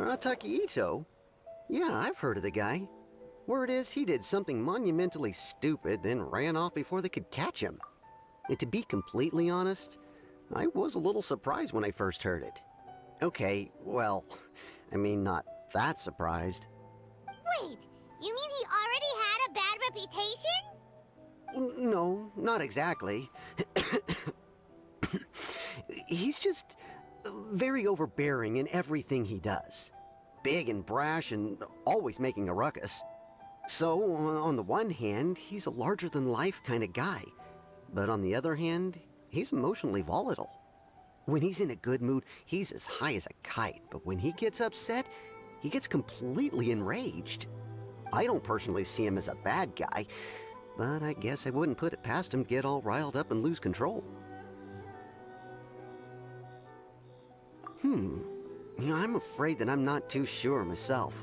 Arataki Itto? Yeah, I've heard of the guy. Word is he did something monumentally stupid, then ran off before they could catch him. And to be completely honest, I was a little surprised when I first heard it. Okay, well, I mean, not that surprised. Wait, you mean he already had a bad reputation? No, not exactly. He's just very overbearing in everything he does. Big and brash and always making a ruckus. So, on the one hand, he's a larger-than-life kind of guy. But on the other hand, he's emotionally volatile. When he's in a good mood, he's as high as a kite. But when he gets upset, he gets completely enraged. I don't personally see him as a bad guy, but I guess I wouldn't put it past him to get all riled up and lose control. I'm afraid that I'm not too sure myself.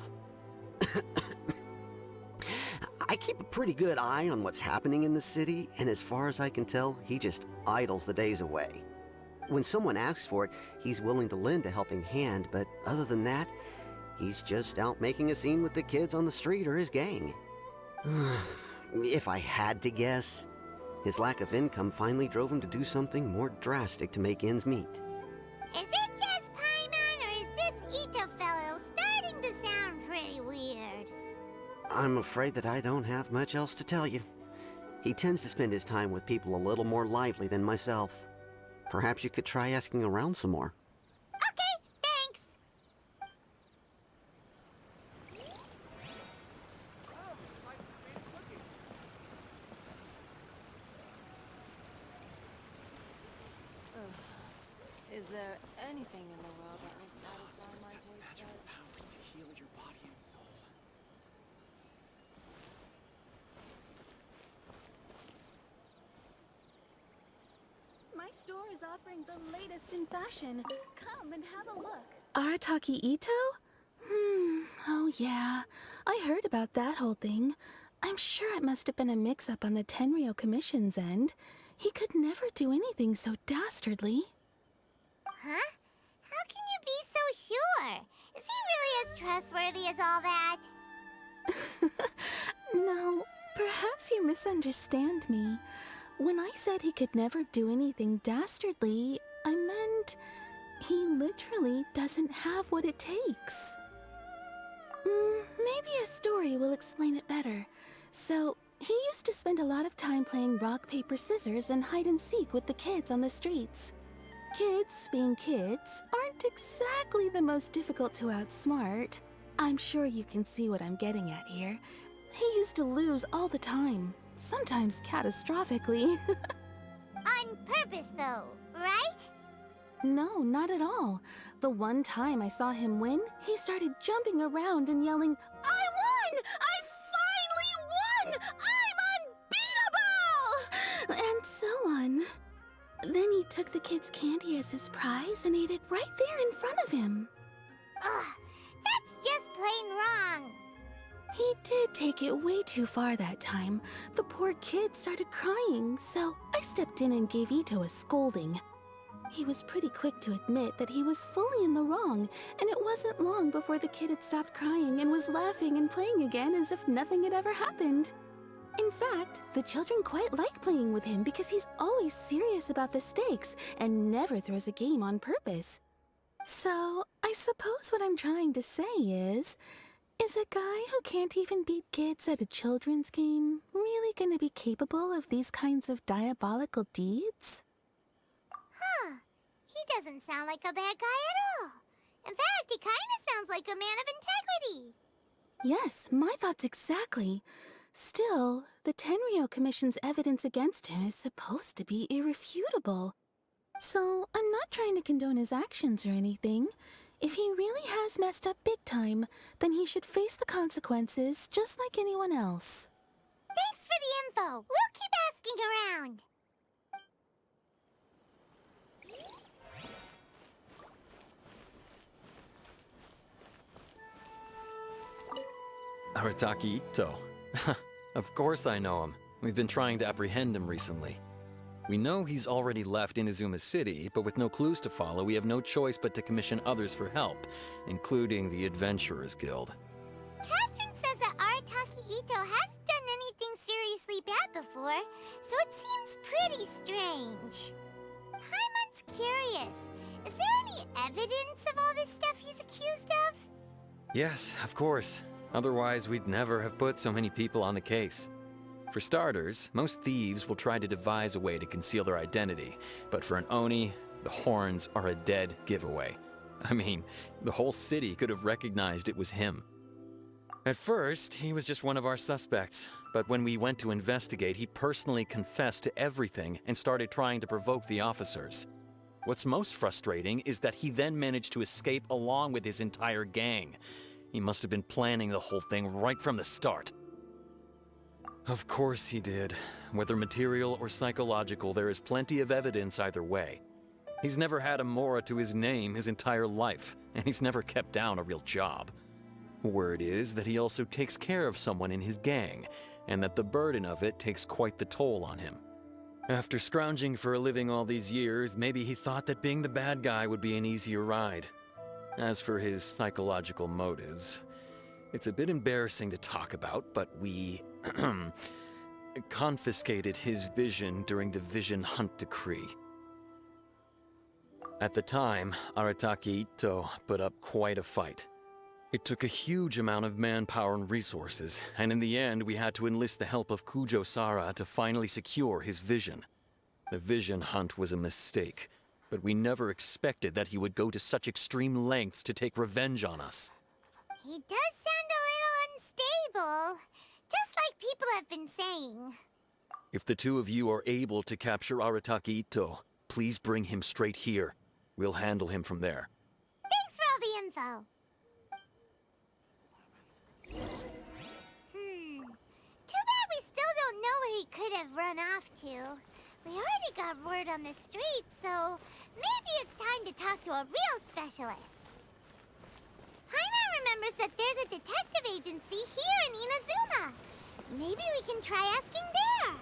I keep a pretty good eye on what's happening in the city, and as far as I can tell, he just idles the days away. When someone asks for it, he's willing to lend a helping hand, but other than that, he's just out making a scene with the kids on the street or his gang. If I had to guess, his lack of income finally drove him to do something more drastic to make ends meet. Is it just Paimon, or is this Itto fellow starting to sound pretty weird? I'm afraid that I don't have much else to tell you. He tends to spend his time with people a little more lively than myself. Perhaps you could try asking around some more. Okay, thanks. Is there anything in the world that will satisfy my taste buds? Powers to heal your body and soul. My store is offering the latest in fashion. Come and have a look. Arataki Itto? Oh yeah. I heard about that whole thing. I'm sure it must have been a mix-up on the Tenryou Commission's end. He could never do anything so dastardly. Huh? How can you be so sure? Is he really as trustworthy as all that? No, perhaps you misunderstand me. When I said he could never do anything dastardly, I meant he literally doesn't have what it takes. Maybe a story will explain it better. So, he used to spend a lot of time playing rock, paper, scissors and hide and seek with the kids on the streets. Kids, being kids, aren't exactly the most difficult to outsmart. I'm sure you can see what I'm getting at here. He used to lose all the time, sometimes catastrophically. On purpose, though, right? No, not at all. The one time I saw him win, he started jumping around and yelling, "I won! I finally won! I'm unbeatable!" And so on. Then he took the kid's candy as his prize and ate it right there in front of him. Ugh, that's just plain wrong. He did take it way too far that time. The poor kid started crying, so I stepped in and gave Itto a scolding. He was pretty quick to admit that he was fully in the wrong, and it wasn't long before the kid had stopped crying and was laughing and playing again as if nothing had ever happened. In fact, the children quite like playing with him because he's always serious about the stakes and never throws a game on purpose. So, I suppose what I'm trying to say is a guy who can't even beat kids at a children's game really gonna be capable of these kinds of diabolical deeds? Huh. He doesn't sound like a bad guy at all. In fact, he kind of sounds like a man of integrity. Yes, my thoughts exactly. Still, the Tenryou Commission's evidence against him is supposed to be irrefutable. So, I'm not trying to condone his actions or anything. If he really has messed up big time, then he should face the consequences just like anyone else. Thanks for the info. We'll keep asking around. Arataki Itto. Of course I know him. We've been trying to apprehend him recently. We know he's already left Inazuma City, but with no clues to follow, we have no choice but to commission others for help, including the Adventurers Guild. Catherine says that Arataki Itto hasn't done anything seriously bad before, so it seems pretty strange. Paimon's curious. Is there any evidence of all this stuff he's accused of? Yes, of course. Otherwise, we'd never have put so many people on the case. For starters, most thieves will try to devise a way to conceal their identity, but for an Oni, the horns are a dead giveaway. I mean, the whole city could have recognized it was him. At first, he was just one of our suspects, but when we went to investigate, he personally confessed to everything and started trying to provoke the officers. What's most frustrating is that he then managed to escape along with his entire gang. He must have been planning the whole thing right from the start. Of course he did. Whether material or psychological, there is plenty of evidence either way. He's never had a Mora to his name his entire life, and he's never kept down a real job. Word is that he also takes care of someone in his gang, and that the burden of it takes quite the toll on him. After scrounging for a living all these years, maybe he thought that being the bad guy would be an easier ride. As for his psychological motives, it's a bit embarrassing to talk about, but we confiscated his vision during the Vision Hunt Decree. At the time, Arataki Itto put up quite a fight. It took a huge amount of manpower and resources, and in the end we had to enlist the help of Kujo Sara to finally secure his vision. The Vision Hunt was a mistake, but we never expected that he would go to such extreme lengths to take revenge on us. He does sound a little unstable, just like people have been saying. If the two of you are able to capture Arataki Itto, please bring him straight here. We'll handle him from there. Thanks for all the info. Too bad we still don't know where he could have run off to. We already got word on the street, so maybe it's time to talk to a real specialist. Paimon remembers that there's a detective agency here in Inazuma. Maybe we can try asking there.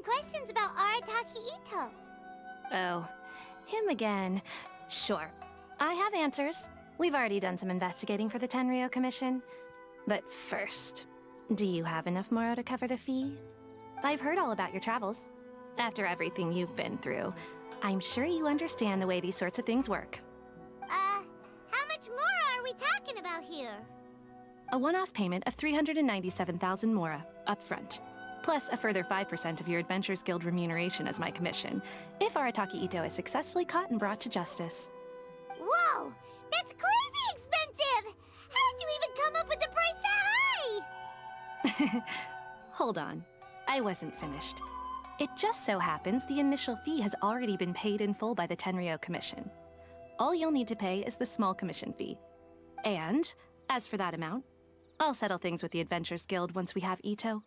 Questions about Arataki Itto. Oh, him again. Sure. I have answers. We've already done some investigating for the Tenryou Commission. But first, do you have enough Moro to cover the fee? I've heard all about your travels. After everything you've been through, I'm sure you understand the way these sorts of things work. How much more are we talking about here? A one-off payment of 397,000 Mora, up front. Plus a further 5% of your Adventurers Guild remuneration as my commission, if Arataki Itto is successfully caught and brought to justice. Whoa! That's crazy expensive! How did you even come up with the price that high? Hold on. I wasn't finished. It just so happens the initial fee has already been paid in full by the Tenryou Commission. All you'll need to pay is the small commission fee. And, as for that amount, I'll settle things with the Adventurers Guild once we have Itto.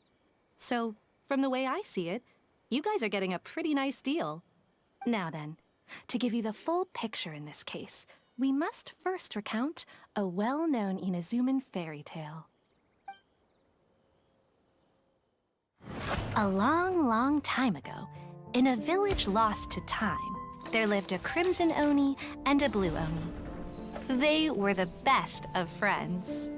So, from the way I see it, you guys are getting a pretty nice deal. Now then, to give you the full picture in this case, we must first recount a well-known Inazuman fairy tale. A long, long time ago, in a village lost to time, there lived a Crimson Oni and a Blue Oni. They were the best of friends.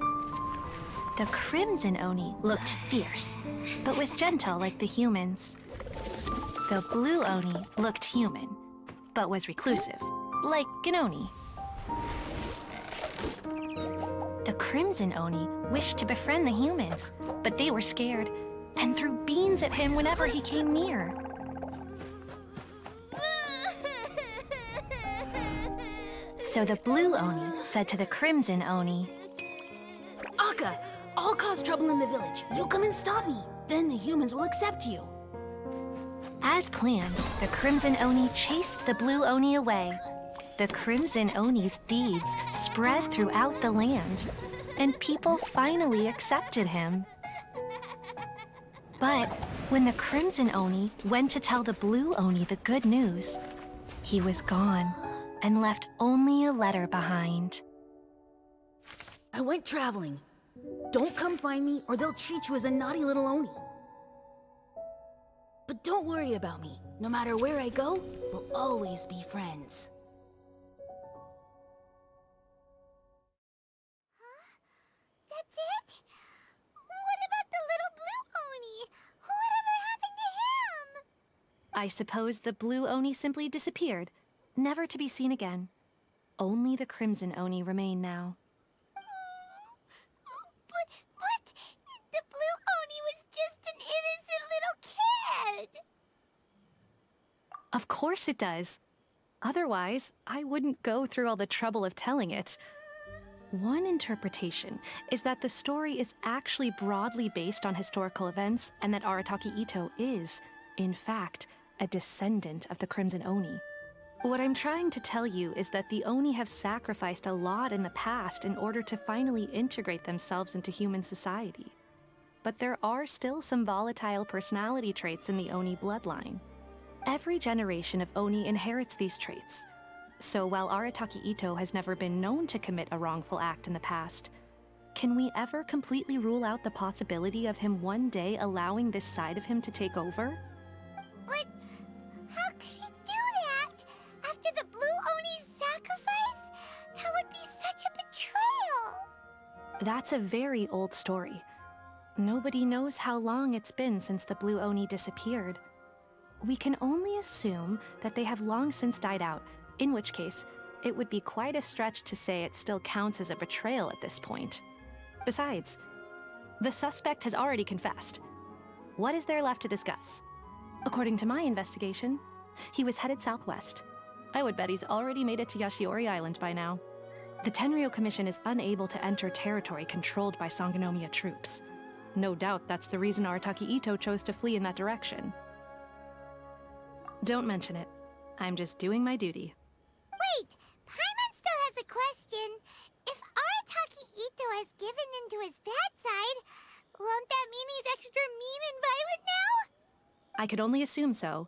The Crimson Oni looked fierce, but was gentle like the humans. The Blue Oni looked human, but was reclusive, like an Oni. The Crimson Oni wished to befriend the humans, but they were scared and threw beans at him whenever he came near. So the Blue Oni said to the Crimson Oni, Akka, I'll cause trouble in the village. You come and stop me. Then the humans will accept you. As planned, the Crimson Oni chased the Blue Oni away. The Crimson Oni's deeds spread throughout the land, and people finally accepted him. But when the Crimson Oni went to tell the Blue Oni the good news, he was gone and left only a letter behind. I went traveling. Don't come find me or they'll treat you as a naughty little Oni. But don't worry about me. No matter where I go, we'll always be friends. That's it? What about the little blue Oni? Whatever happened to him? I suppose the Blue Oni simply disappeared, never to be seen again. Only the Crimson Oni remain now. But the blue Oni was just an innocent little kid. Of course it does. Otherwise, I wouldn't go through all the trouble of telling it. One interpretation is that the story is actually broadly based on historical events and that Arataki Itto is, in fact, a descendant of the Crimson Oni. What I'm trying to tell you is that the Oni have sacrificed a lot in the past in order to finally integrate themselves into human society. But there are still some volatile personality traits in the Oni bloodline. Every generation of Oni inherits these traits. So while Arataki Itto has never been known to commit a wrongful act in the past, can we ever completely rule out the possibility of him one day allowing this side of him to take over? But how could he do that? After the blue Oni's sacrifice? That would be such a betrayal. That's a very old story. Nobody knows how long it's been since the Blue Oni disappeared. We can only assume that they have long since died out, in which case, it would be quite a stretch to say it still counts as a betrayal at this point. Besides, the suspect has already confessed. What is there left to discuss? According to my investigation, he was headed southwest. I would bet he's already made it to Yashiori Island by now. The Tenryou Commission is unable to enter territory controlled by Sangonomiya troops. No doubt that's the reason Arataki Itto chose to flee in that direction. Don't mention it. I'm just doing my duty. Wait, Paimon still has a question. If Arataki Itto has given into his bad side, won't that mean he's extra mean and violent now? I could only assume so.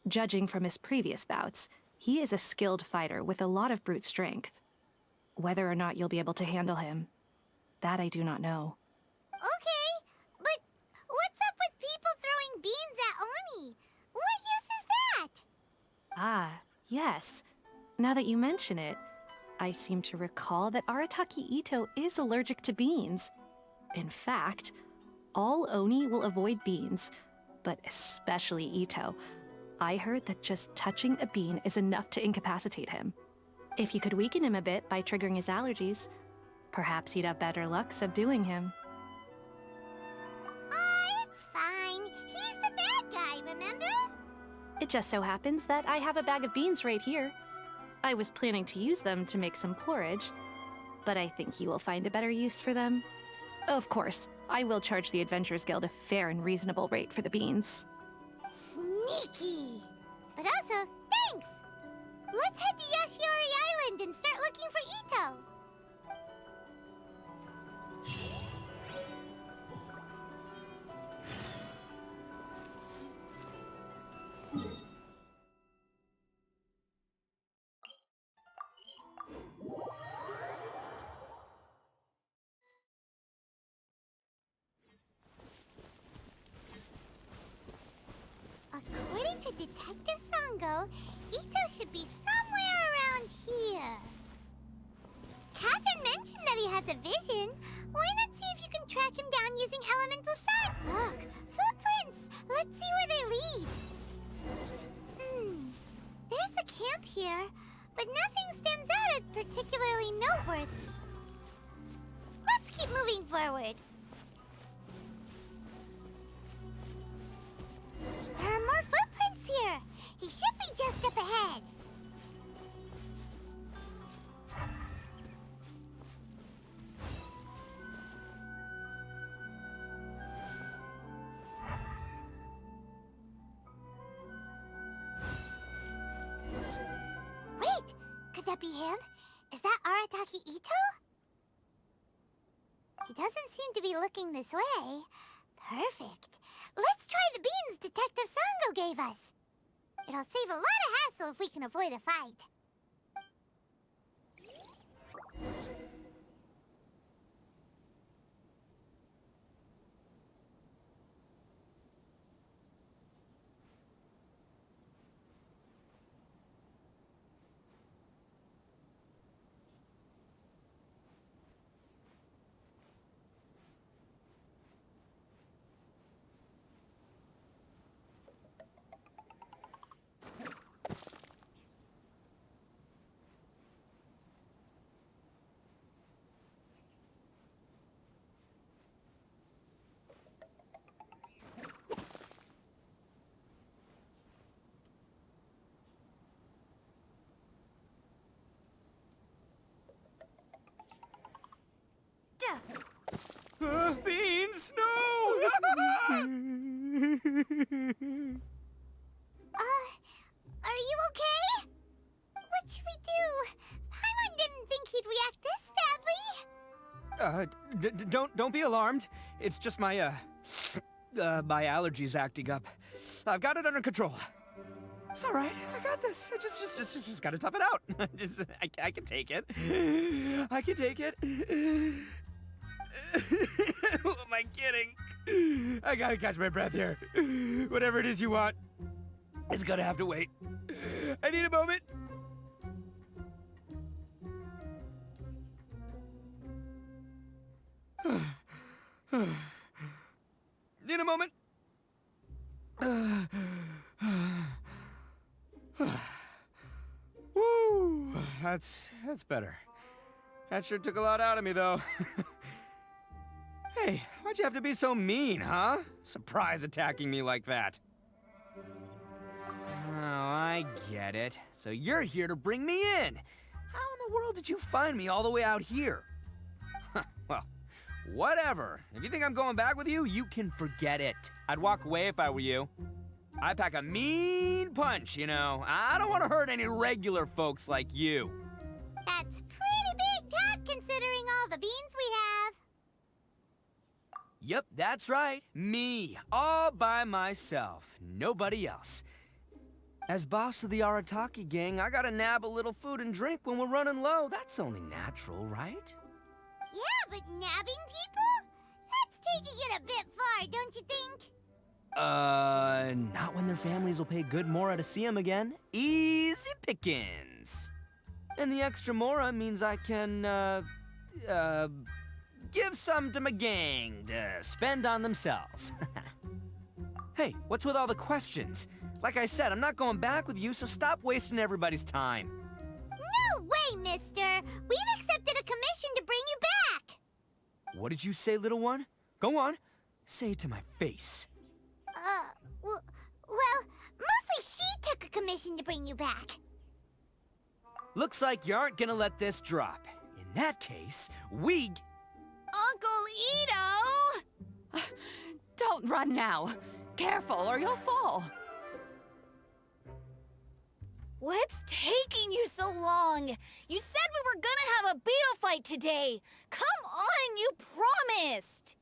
Judging from his previous bouts, he is a skilled fighter with a lot of brute strength. Whether or not you'll be able to handle him, that I do not know. Okay, but what's up with people throwing beans at Oni? What use is that? Ah, yes. Now that you mention it, I seem to recall that Arataki Itto is allergic to beans. In fact, all Oni will avoid beans, but especially Itto. I heard that just touching a bean is enough to incapacitate him. If you could weaken him a bit by triggering his allergies, perhaps you'd have better luck subduing him. It's fine. He's the bad guy, remember? It just so happens that I have a bag of beans right here. I was planning to use them to make some porridge, but I think you will find a better use for them. Of course, I will charge the Adventurers Guild a fair and reasonable rate for the beans. Sneaky. But also, thanks! Let's head to Yashiori Island and start looking for Itto. According to Detective Sango, Itto should be somewhere around here. Catherine mentioned that he has a vision. Why not see if you can track him down using elemental sight? Look, footprints! Let's see where they lead. There's a camp here, but nothing stands out as particularly noteworthy. Let's keep moving forward. There are more footprints here. He should be just up ahead. be him. Is that Arataki Itto? He doesn't seem to be looking this way. Perfect. Let's try the beans Detective Sango gave us. It'll save a lot of hassle if we can avoid a fight. Beans, no! Are you okay? What should we do? Paimon didn't think he'd react this badly. Don't be alarmed. It's just my allergies acting up. I've got it under control. It's all right. I got this. I just gotta tough it out. I can take it. I can take it. Who am I kidding? I gotta catch my breath here. Whatever it is you want, it's gonna have to wait. I need a moment. Need a moment. Woo, that's better. That sure took a lot out of me, though. Hey, why'd you have to be so mean, huh? Surprise attacking me like that. Oh, I get it. So you're here to bring me in. How in the world did you find me all the way out here? Well, whatever. If you think I'm going back with you, you can forget it. I'd walk away if I were you. I pack a mean punch, you know. I don't want to hurt any regular folks like you. That's pretty big talk considering all the beans we have. Yep, that's right. Me, all by myself. Nobody else. As boss of the Arataki gang, I gotta nab a little food and drink when we're running low. That's only natural, right? Yeah, but nabbing people? That's taking it a bit far, don't you think? Not when their families will pay good mora to see them again. Easy pickings. And the extra mora means I can, give some to my gang to spend on themselves. Hey, what's with all the questions? Like I said, I'm not going back with you, so stop wasting everybody's time. No way, mister! We've accepted a commission to bring you back! What did you say, little one? Go on. Say it to my face. Well, mostly she took a commission to bring you back. Looks like you aren't gonna let this drop. In that case, we... Uncle Itto! Don't run now. Careful or you'll fall. What's taking you so long? You said we were gonna have a beetle fight today. Come on, you promised.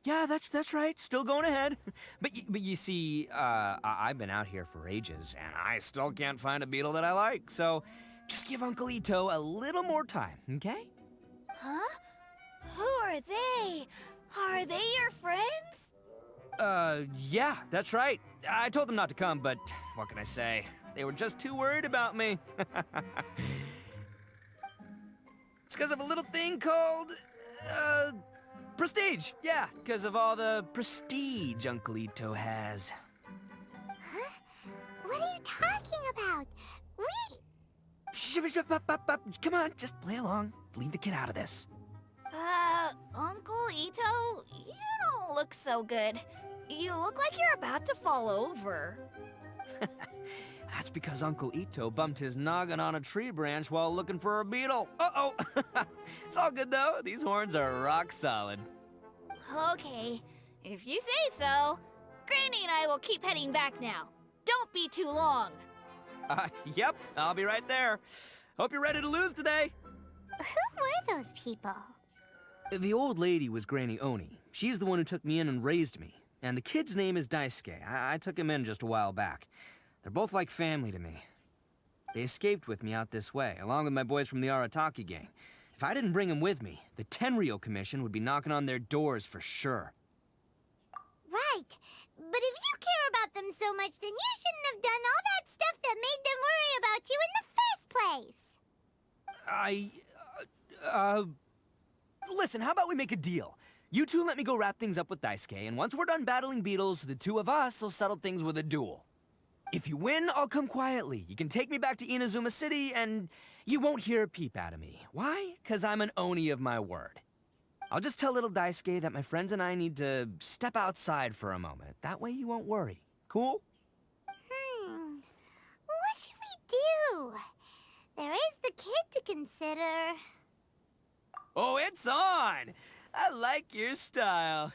Yeah, that's right. Still going ahead. But you see, I've been out here for ages, and I still can't find a beetle that I like. So, just give Uncle Itto a little more time, okay? Huh? Who are they? Are they your friends? Yeah, that's right. I told them not to come, but what can I say? They were just too worried about me. It's because of a little thing called, prestige. Yeah, because of all the prestige Uncle Itto has. Huh? What are you talking about? Come on, just play along. Leave the kid out of this. Uncle Itto, you don't look so good. You look like you're about to fall over. That's because Uncle Itto bumped his noggin on a tree branch while looking for a beetle. Uh-oh! It's all good, though. These horns are rock solid. Okay, if you say so. Granny and I will keep heading back now. Don't be too long. Yep, I'll be right there. Hope you're ready to lose today. Who were those people? The old lady was Granny Oni. She's the one who took me in and raised me. And the kid's name is Daisuke. I took him in just a while back. They're both like family to me. They escaped with me out this way, along with my boys from the Arataki gang. If I didn't bring them with me, the Tenryo Commission would be knocking on their doors for sure. Right. But if you care about them so much, then you shouldn't have done all that stuff that made them worry about you in the first place. Listen, how about we make a deal? You two let me go wrap things up with Daisuke, and once we're done battling beetles, the two of us will settle things with a duel. If you win, I'll come quietly. You can take me back to Inazuma City, and you won't hear a peep out of me. Why? 'Cause I'm an Oni of my word. I'll just tell little Daisuke that my friends and I need to step outside for a moment. That way you won't worry. Cool? What should we do? There is the kid to consider. Oh, it's on! I like your style.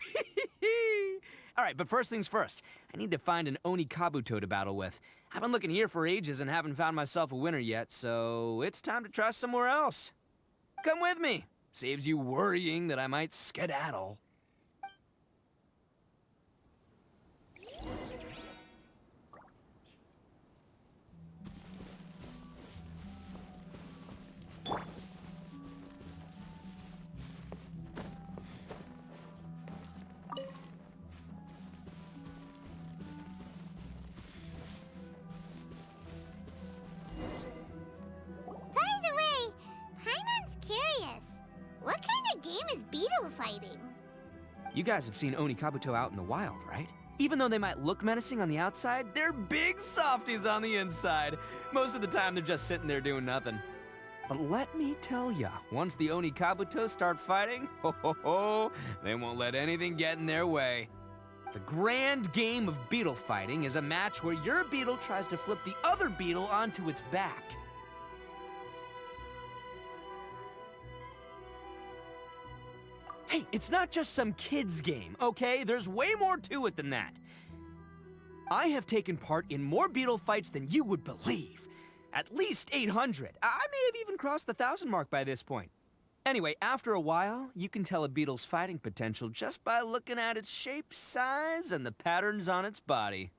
All right, but first things first. I need to find an Oni Kabuto to battle with. I've been looking here for ages and haven't found myself a winner yet, so it's time to try somewhere else. Come with me. Saves you worrying that I might skedaddle. By the way, Paimon's curious. What kind of game is beetle fighting? You guys have seen Oni Kabuto out in the wild, right? Even though they might look menacing on the outside, they're big softies on the inside. Most of the time, they're just sitting there doing nothing. But let me tell ya, once the Oni Kabuto start fighting, they won't let anything get in their way. The grand game of beetle fighting is a match where your beetle tries to flip the other beetle onto its back. Hey, it's not just some kid's game, okay? There's way more to it than that. I have taken part in more beetle fights than you would believe. At least 800. I may have even crossed the 1,000 mark by this point. Anyway, after a while, you can tell a beetle's fighting potential just by looking at its shape, size, and the patterns on its body.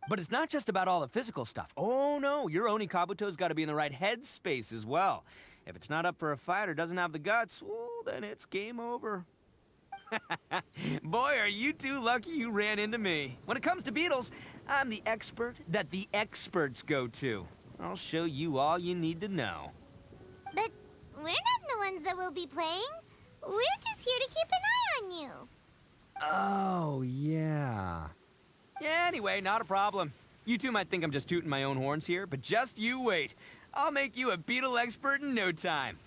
But it's not just about all the physical stuff. Oh no, your Oni Kabuto's got to be in the right headspace as well. If it's not up for a fight or doesn't have the guts, well, then it's game over. Boy, are you two lucky you ran into me. When it comes to beetles, I'm the expert that the experts go to. I'll show you all you need to know. But we're not the ones that will be playing. We're just here to keep an eye on you. Oh, yeah. Yeah, anyway, not a problem. You two might think I'm just tooting my own horns here, but just you wait. I'll make you a beetle expert in no time.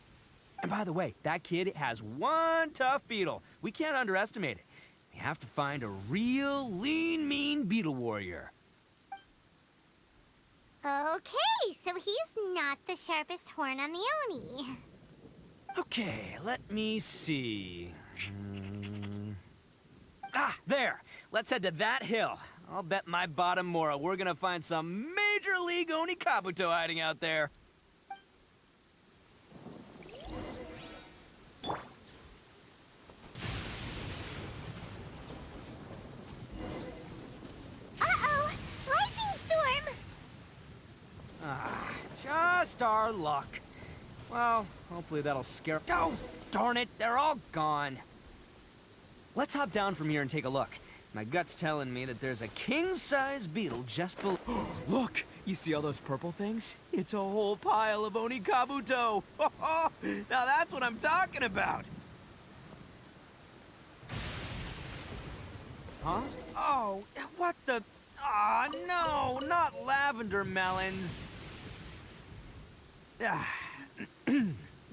And by the way, that kid has one tough beetle. We can't underestimate it. We have to find a real lean, mean beetle warrior. Okay, so he's not the sharpest horn on the Oni. Okay, let me see. Ah, there. Let's head to that hill. I'll bet my bottom Mora we're gonna find some major league Oni Kabuto hiding out there. Uh-oh! Lightning storm! Ah, just our luck. Well, hopefully that'll scare... Oh, darn it, they're all gone. Let's hop down from here and take a look. My gut's telling me that there's a king-size beetle just below... Look! You see all those purple things? It's a whole pile of Oni Kabuto! Now that's what I'm talking about! Huh? Oh, what the... Ah, no, not lavender melons.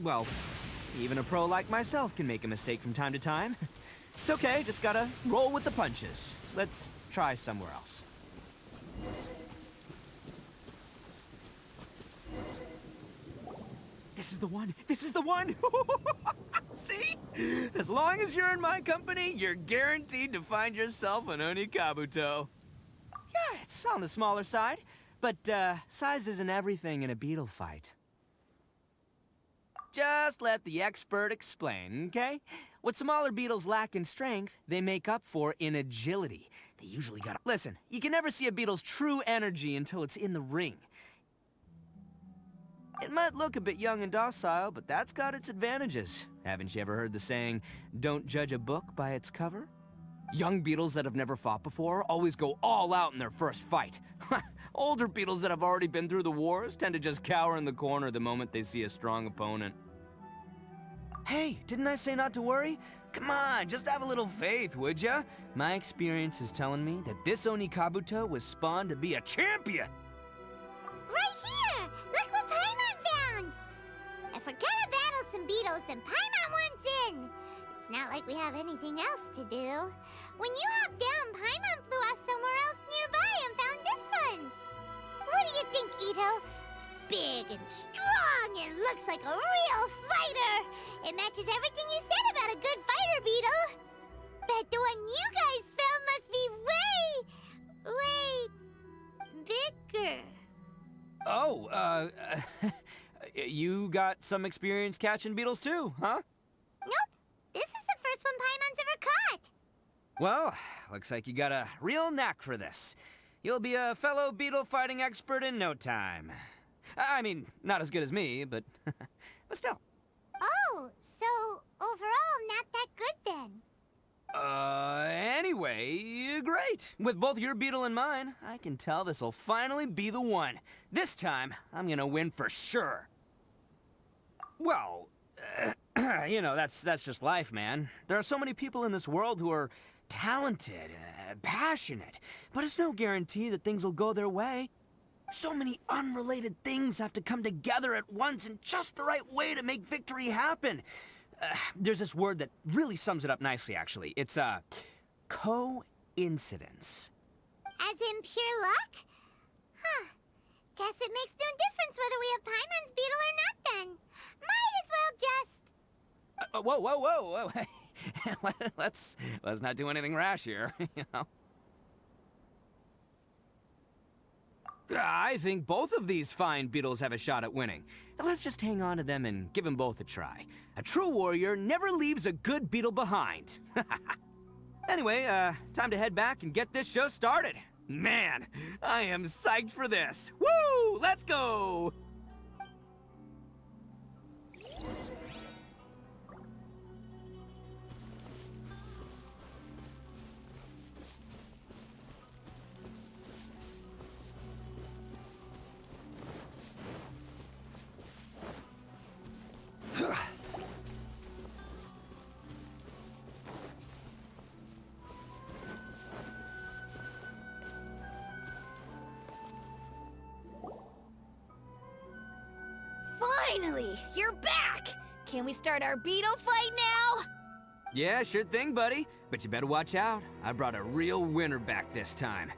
Well, even a pro like myself can make a mistake from time to time. It's okay, just gotta roll with the punches. Let's try somewhere else. This is the one! This is the one! See? As long as you're in my company, you're guaranteed to find yourself an Oni Kabuto. Yeah, it's on the smaller side. But, size isn't everything in a beetle fight. Just let the expert explain, okay? What smaller beetles lack in strength, they make up for in agility. They usually gotta... Listen, you can never see a beetle's true energy until it's in the ring. It might look a bit young and docile, but that's got its advantages. Haven't you ever heard the saying, don't judge a book by its cover? Young beetles that have never fought before always go all out in their first fight. Older beetles that have already been through the wars tend to just cower in the corner the moment they see a strong opponent. Hey, didn't I say not to worry? Come on, just have a little faith, would ya? My experience is telling me that this Oni Kabuto was spawned to be a champion! Right here! Look what Paimon found! If we're gonna battle some beetles, then Paimon wants in! It's not like we have anything else to do. When you hopped down, Paimon flew off somewhere else nearby and found this one! What do you think, Itto? It's big and strong and looks like a real fighter! It matches everything you said about a good fighter beetle! Bet the one you guys found must be way... bigger. Oh, you got some experience catching beetles too, huh? Nope. This is the first one Paimon's ever caught. Well, looks like you got a real knack for this. You'll be a fellow beetle fighting expert in no time. I mean, not as good as me, but still. Oh, so overall not that good then. Anyway, great. With both your beetle and mine, I can tell this'll finally be the one. This time, I'm gonna win for sure. Well, you know, that's just life, man. There are so many people in this world who are talented, passionate, but it's no guarantee that things will go their way. So many unrelated things have to come together at once in just the right way to make victory happen. There's this word that really sums it up nicely, actually. It's, coincidence. As in pure luck? Huh. Guess it makes no difference whether we have Paimon's beetle or not then. Might as well just... Whoa. let's not do anything rash here, you know? I think both of these fine beetles have a shot at winning. Let's just hang on to them and give them both a try. A true warrior never leaves a good beetle behind. Anyway, time to head back and get this show started. Man, I am psyched for this. Woo! Let's go! Finally, you're back! Can we start our beetle fight now? Yeah, sure thing, buddy. But you better watch out. I brought a real winner back this time.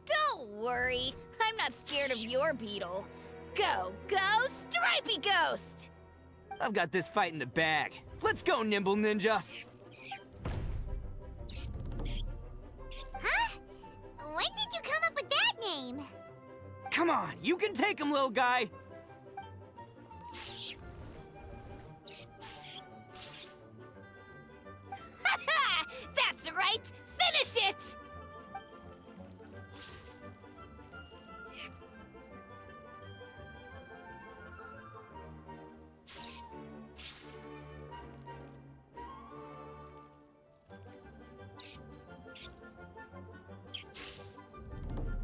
Don't worry, I'm not scared of your beetle. Go, Stripey Ghost! I've got this fight in the bag. Let's go, Nimble Ninja! Huh? When did you come up with that name? Come on, you can take him, little guy! That's right! Finish it!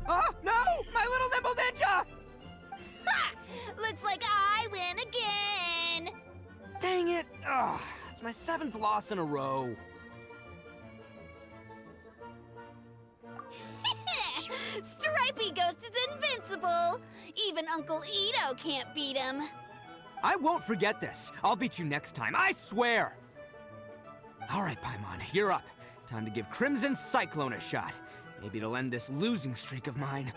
Oh, no! My little Nimble Ninja! Ha! Looks like I win again! Dang it! Ugh, it's my 7th loss in a row. Stripey Ghost is invincible! Even Uncle Itto can't beat him. I won't forget this. I'll beat you next time, I swear! All right, Paimon, you're up. Time to give Crimson Cyclone a shot. Maybe it'll end this losing streak of mine.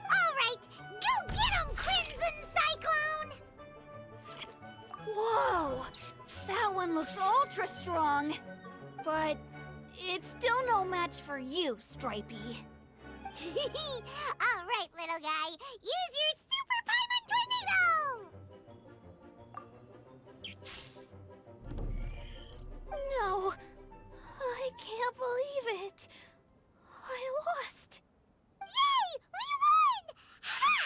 All right, go get him, Crimson Cyclone! Whoa! That one looks ultra strong. But it's still no match for you, Stripey. All right, little guy. Use your Super Paimon Tornado! No. I can't believe it. I lost. Yay! We won! Ha!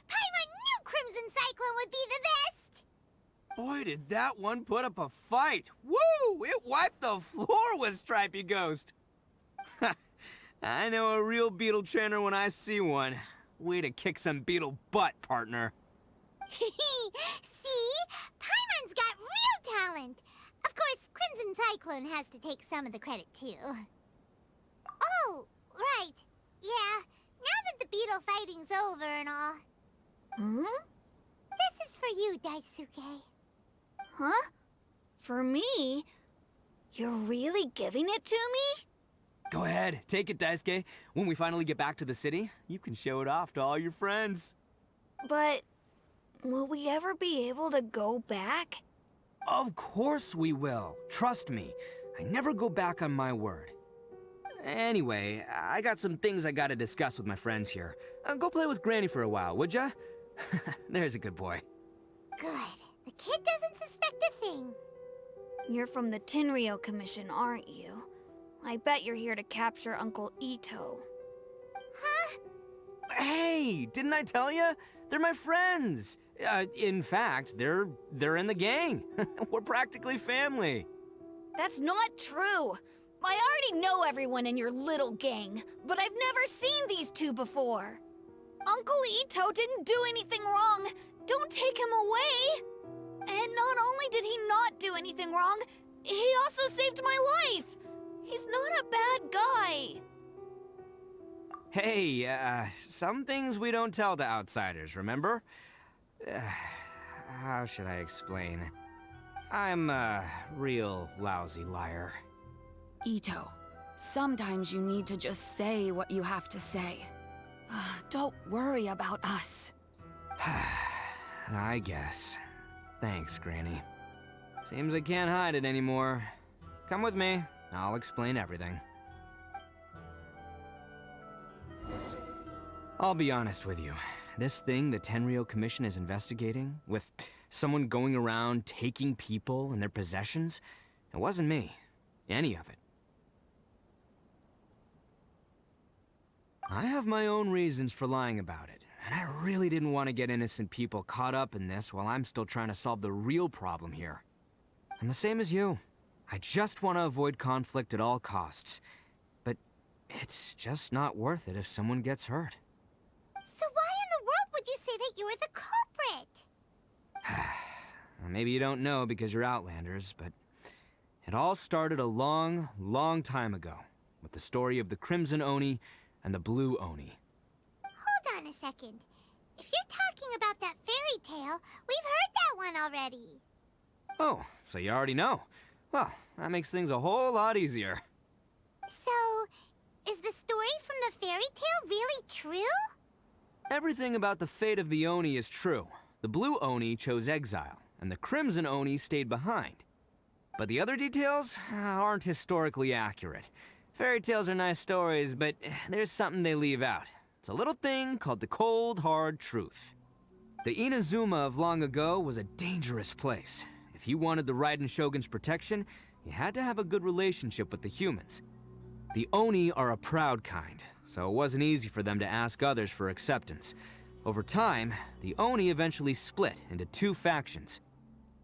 Paimon knew Crimson Cyclone would be the best! Boy, did that one put up a fight. Woo! It wiped the floor with Stripey Ghost. I know a real beetle trainer when I see one. Way to kick some beetle butt, partner. See? Paimon's got real talent. Of course, Crimson Cyclone has to take some of the credit, too. Oh, right. Yeah, now that the beetle fighting's over and all. This is for you, Daisuke. Huh? For me? You're really giving it to me? Go ahead, take it, Daisuke. When we finally get back to the city, you can show it off to all your friends. But will we ever be able to go back? Of course we will. Trust me. I never go back on my word. Anyway, I got some things I gotta discuss with my friends here. Go play with Granny for a while, would ya? There's a good boy. Good. The kid doesn't suspect a thing. You're from the Tenryou Commission, aren't you? I bet you're here to capture Uncle Itto. Huh? Hey, didn't I tell ya? They're my friends. In fact, they're in the gang. We're practically family. That's not true. I already know everyone in your little gang, but I've never seen these two before. Uncle Itto didn't do anything wrong. Don't take him away. And not only did he not do anything wrong, he also saved my life. He's not a bad guy. Hey, some things we don't tell to outsiders, remember? How should I explain? I'm a real lousy liar. Itto, sometimes you need to just say what you have to say. Don't worry about us. I guess. Thanks, Granny. Seems I can't hide it anymore. Come with me. I'll explain everything. I'll be honest with you. This thing the Tenryou Commission is investigating, with someone going around taking people and their possessions, it wasn't me. Any of it. I have my own reasons for lying about it, and I really didn't want to get innocent people caught up in this while I'm still trying to solve the real problem here. I'm the same as you. I just want to avoid conflict at all costs. But it's just not worth it if someone gets hurt. So why in the world would you say that you were the culprit? Maybe you don't know because you're Outlanders, but it all started a long, long time ago with the story of the Crimson Oni and the Blue Oni. Hold on a second. If you're talking about that fairy tale, we've heard that one already. Oh, so you already know. Well, that makes things a whole lot easier. So, is the story from the fairy tale really true? Everything about the fate of the Oni is true. The Blue Oni chose exile, and the Crimson Oni stayed behind. But the other details aren't historically accurate. Fairy tales are nice stories, but there's something they leave out. It's a little thing called the cold, hard truth. The Inazuma of long ago was a dangerous place. If you wanted the Raiden Shogun's protection, you had to have a good relationship with the humans. The Oni are a proud kind, so it wasn't easy for them to ask others for acceptance. Over time, the Oni eventually split into two factions.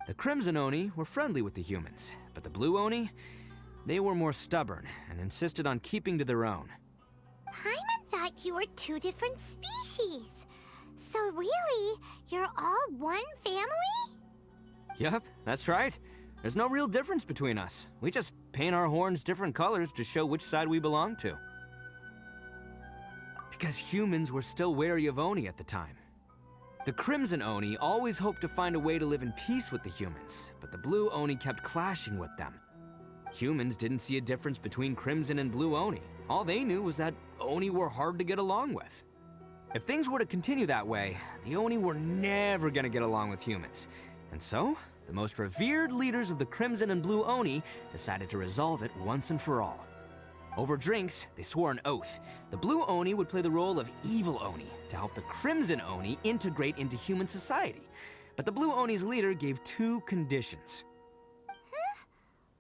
The Crimson Oni were friendly with the humans, but the Blue Oni, they were more stubborn and insisted on keeping to their own. Paimon thought you were two different species. So really, you're all one family? Yep, that's right. There's no real difference between us. We just paint our horns different colors to show which side we belong to. Because humans were still wary of Oni at the time. The Crimson Oni always hoped to find a way to live in peace with the humans, but the Blue Oni kept clashing with them. Humans didn't see a difference between Crimson and Blue Oni. All they knew was that Oni were hard to get along with. If things were to continue that way, the Oni were never gonna get along with humans. And so, the most revered leaders of the Crimson and Blue Oni decided to resolve it once and for all. Over drinks, they swore an oath. The Blue Oni would play the role of Evil Oni to help the Crimson Oni integrate into human society. But the Blue Oni's leader gave 2 conditions. Huh?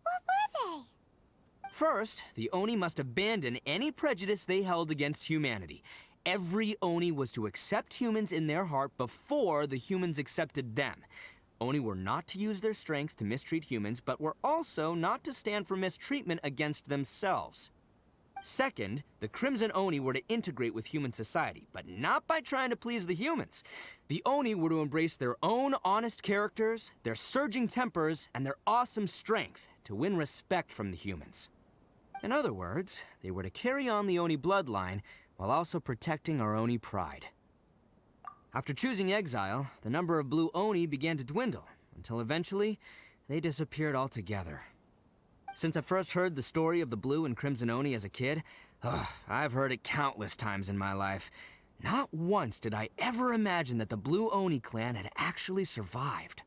What were they? First, the Oni must abandon any prejudice they held against humanity. Every Oni was to accept humans in their heart before the humans accepted them. Oni were not to use their strength to mistreat humans, but were also not to stand for mistreatment against themselves. Second, the Crimson Oni were to integrate with human society, but not by trying to please the humans. The Oni were to embrace their own honest characters, their surging tempers, and their awesome strength to win respect from the humans. In other words, they were to carry on the Oni bloodline while also protecting our Oni pride. After choosing exile, the number of Blue Oni began to dwindle, until eventually, they disappeared altogether. Since I first heard the story of the Blue and Crimson Oni as a kid, I've heard it countless times in my life. Not once did I ever imagine that the Blue Oni clan had actually survived.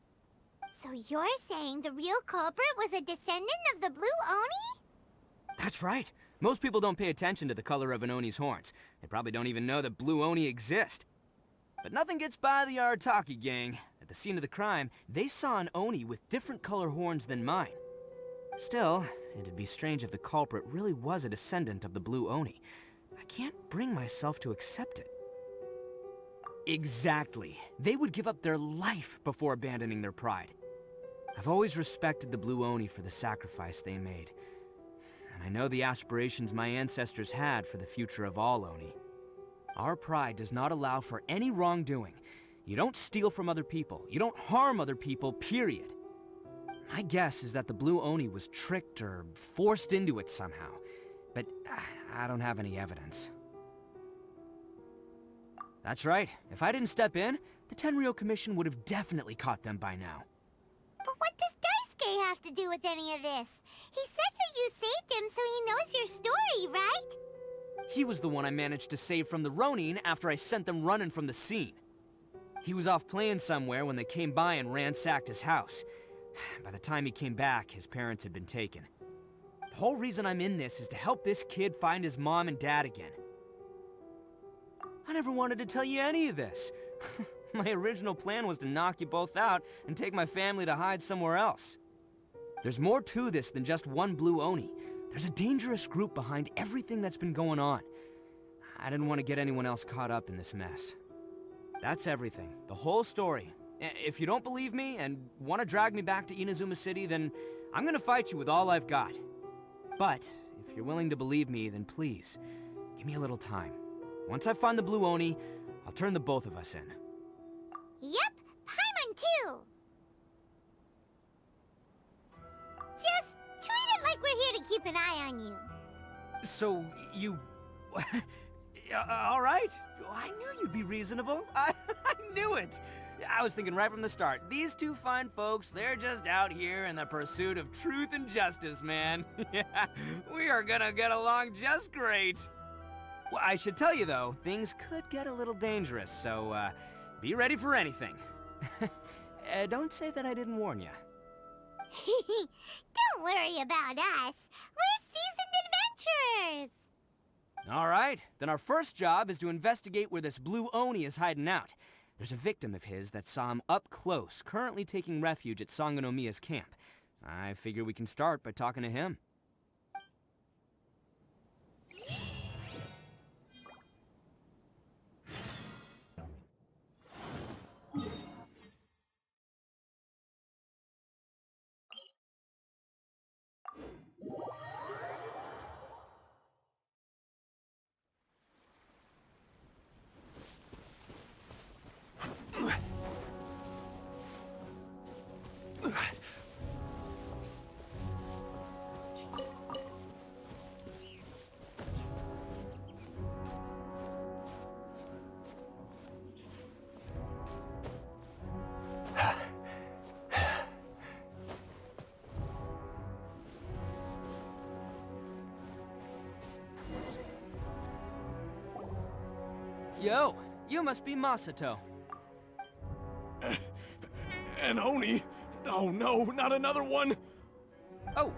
So you're saying the real culprit was a descendant of the Blue Oni? That's right. Most people don't pay attention to the color of an Oni's horns. They probably don't even know that Blue Oni exist. But nothing gets by the Arataki gang. At the scene of the crime, they saw an Oni with different color horns than mine. Still, it'd be strange if the culprit really was a descendant of the Blue Oni. I can't bring myself to accept it. Exactly. They would give up their life before abandoning their pride. I've always respected the Blue Oni for the sacrifice they made. And I know the aspirations my ancestors had for the future of all Oni. Our pride does not allow for any wrongdoing. You don't steal from other people. You don't harm other people, period. My guess is that the Blue Oni was tricked or forced into it somehow, but I don't have any evidence. That's right. If I didn't step in, the Tenryou Commission would have definitely caught them by now. But what does Daisuke have to do with any of this? He said that you saved him so he knows your story, right? He was the one I managed to save from the Ronin after I sent them running from the scene. He was off playing somewhere when they came by and ransacked his house. By the time he came back, his parents had been taken. The whole reason I'm in this is to help this kid find his mom and dad again. I never wanted to tell you any of this. My original plan was to knock you both out and take my family to hide somewhere else. There's more to this than just one Blue Oni. There's a dangerous group behind everything that's been going on. I didn't want to get anyone else caught up in this mess. That's everything. The whole story. If you don't believe me and want to drag me back to Inazuma City, then I'm gonna fight you with all I've got. But if you're willing to believe me, then please, give me a little time. Once I find the Blue Oni, I'll turn the both of us in. Yep, Paimon too! Just treat it like we're here to keep an eye on you. So, you... all right. I knew you'd be reasonable. I knew it. I was thinking right from the start, these two fine folks, they're just out here in the pursuit of truth and justice, man. Yeah, we are gonna get along just great. Well, I should tell you, though, things could get a little dangerous, so, be ready for anything. Don't say that I didn't warn you. Don't worry about us. We're seasoned adventurers. All right, then our first job is to investigate where this Blue Oni is hiding out. There's a victim of his that saw him up close, currently taking refuge at Sangonomiya's camp. I figure we can start by talking to him. Yo, you must be Masato. An Oni? Oh no, not another one! Oh,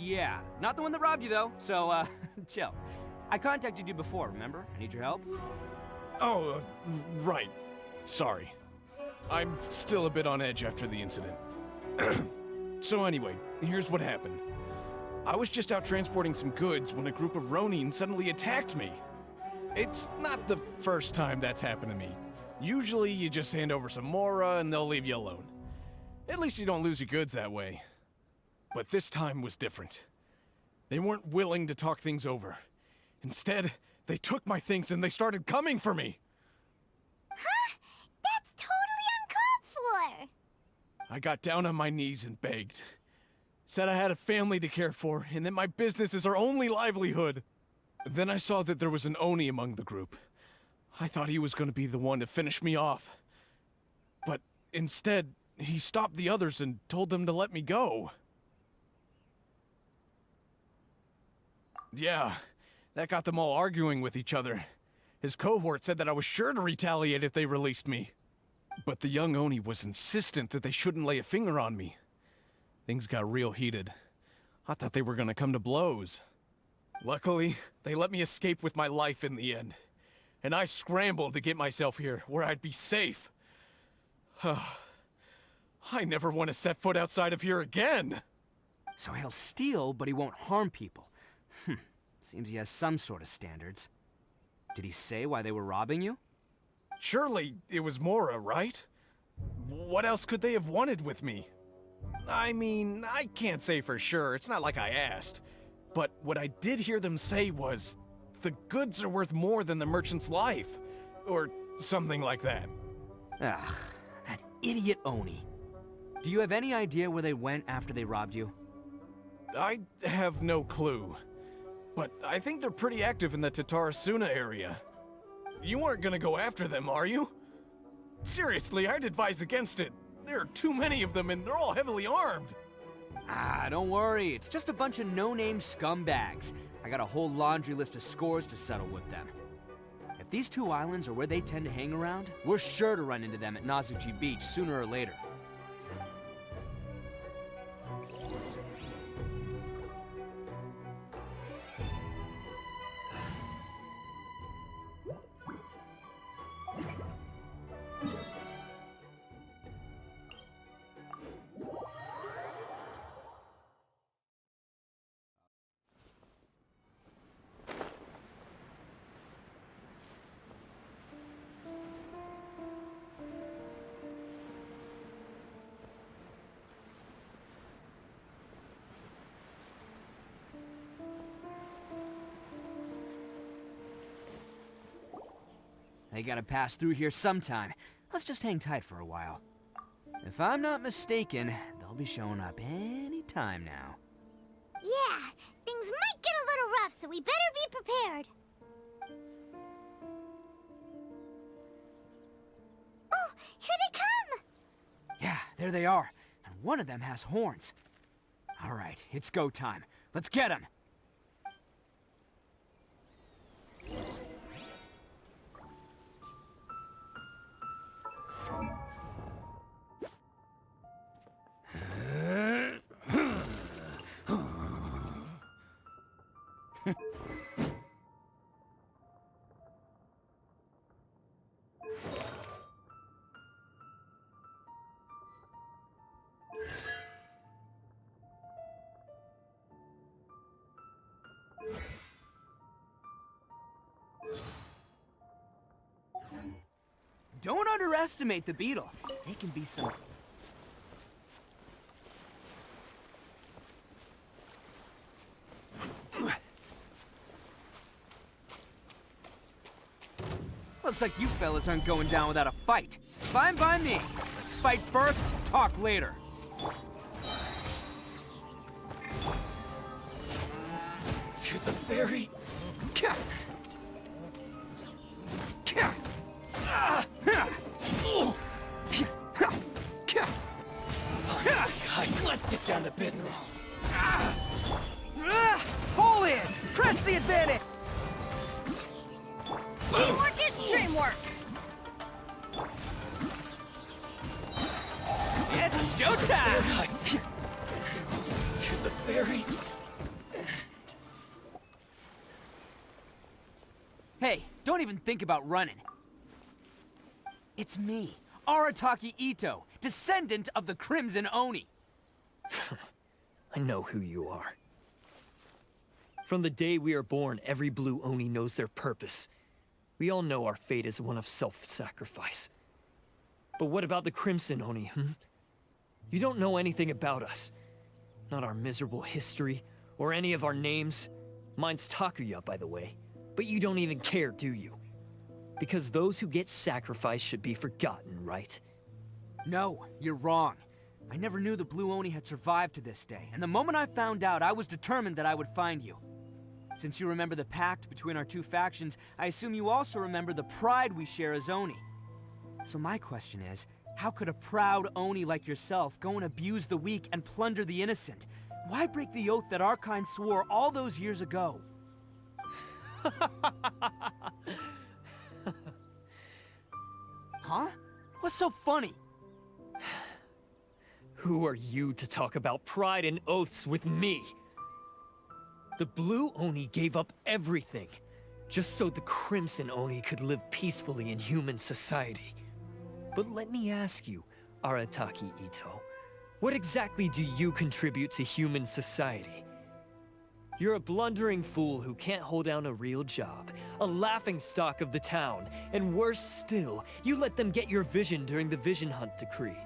Yeah, not the one that robbed you though, so, chill. I contacted you before, remember? I need your help. Oh, right. Sorry. I'm still a bit on edge after the incident. So anyway, here's what happened. I was just out transporting some goods when a group of Ronin suddenly attacked me. It's not the first time that's happened to me. Usually you just hand over some Mora and they'll leave you alone. At least you don't lose your goods that way. But this time was different. They weren't willing to talk things over. Instead, they took my things and they started coming for me. Huh? That's totally uncalled for! I got down on my knees and begged. Said I had a family to care for and that my business is our only livelihood. Then I saw that there was an Oni among the group. I thought he was going to be the one to finish me off. But instead, he stopped the others and told them to let me go. Yeah, that got them all arguing with each other. His cohort said that I was sure to retaliate if they released me. But the young Oni was insistent that they shouldn't lay a finger on me. Things got real heated. I thought they were gonna come to blows. Luckily, they let me escape with my life in the end. And I scrambled to get myself here, where I'd be safe. I never want to set foot outside of here again! So he'll steal, but he won't harm people. Seems he has some sort of standards. Did he say why they were robbing you? Surely it was Mora, right? What else could they have wanted with me? I mean, I can't say for sure, it's not like I asked. But what I did hear them say was, the goods are worth more than the merchant's life. Or something like that. Ugh, that idiot Oni. Do you have any idea where they went after they robbed you? I have no clue. But I think they're pretty active in the Tatarasuna area. You aren't gonna go after them, are you? Seriously, I'd advise against it. There are too many of them and they're all heavily armed. Ah, don't worry. It's just a bunch of no-name scumbags. I got a whole laundry list of scores to settle with them. If these two islands are where they tend to hang around, we're sure to run into them at Nazuchi Beach sooner or later. They gotta pass through here sometime. Let's just hang tight for a while. If I'm not mistaken, they'll be showing up any time now. Yeah, things might get a little rough, so we better be prepared. Oh, here they come! Yeah, there they are. And one of them has horns. All right, it's go time. Let's get him! Don't underestimate the beetle. They can be some... Looks like you fellas aren't going down without a fight. Fine by me. Let's fight first, talk later. To the very... Let's get down to business. Pull in! Press the advantage! Teamwork is dreamwork! It's showtime! To the very... Hey, don't even think about running. It's me, Arataki Itto, descendant of the Crimson Oni. I know who you are. From the day we are born, every blue Oni knows their purpose. We all know our fate is one of self-sacrifice. But what about the Crimson Oni, You don't know anything about us. Not our miserable history, or any of our names. Mine's Takuya, by the way. But you don't even care, do you? Because those who get sacrificed should be forgotten, right? No, you're wrong. I never knew the Blue Oni had survived to this day, and the moment I found out, I was determined that I would find you. Since you remember the pact between our two factions, I assume you also remember the pride we share as Oni. So my question is, how could a proud Oni like yourself go and abuse the weak and plunder the innocent? Why break the oath that our kind swore all those years ago? Huh? What's so funny? Who are you to talk about pride and oaths with me? The Blue Oni gave up everything, just so the Crimson Oni could live peacefully in human society. But let me ask you, Arataki Itto, what exactly do you contribute to human society? You're a blundering fool who can't hold down a real job, a laughingstock of the town, and worse still, you let them get your vision during the Vision Hunt decree.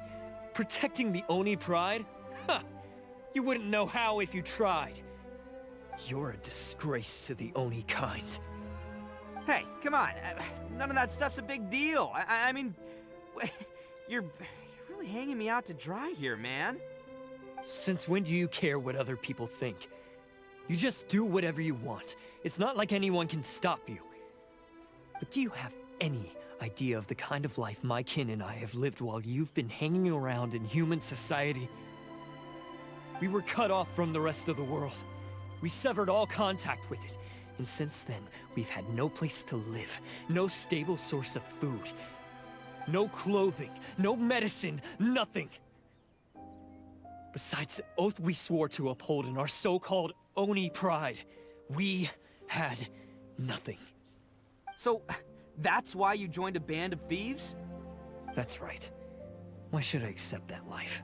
Protecting the Oni pride? Ha! You wouldn't know how if you tried. You're a disgrace to the Oni kind. Hey, come on. None of that stuff's a big deal. I mean, you're really hanging me out to dry here, man. Since when do you care what other people think? You just do whatever you want. It's not like anyone can stop you. But do you have any idea of the kind of life my kin and I have lived while you've been hanging around in human society? We were cut off from the rest of the world. We severed all contact with it. And since then, we've had no place to live, no stable source of food, no clothing, no medicine, nothing. Besides the oath we swore to uphold in our so-called Oni pride, we had nothing. So, that's why you joined a band of thieves? That's right. Why should I accept that life?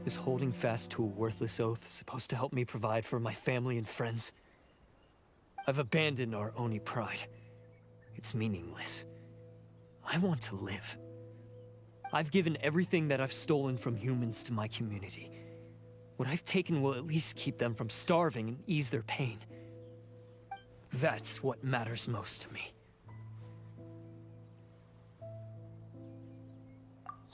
Is holding fast to a worthless oath supposed to help me provide for my family and friends? I've abandoned our Oni pride. It's meaningless. I want to live. I've given everything that I've stolen from humans to my community. What I've taken will at least keep them from starving and ease their pain. That's what matters most to me.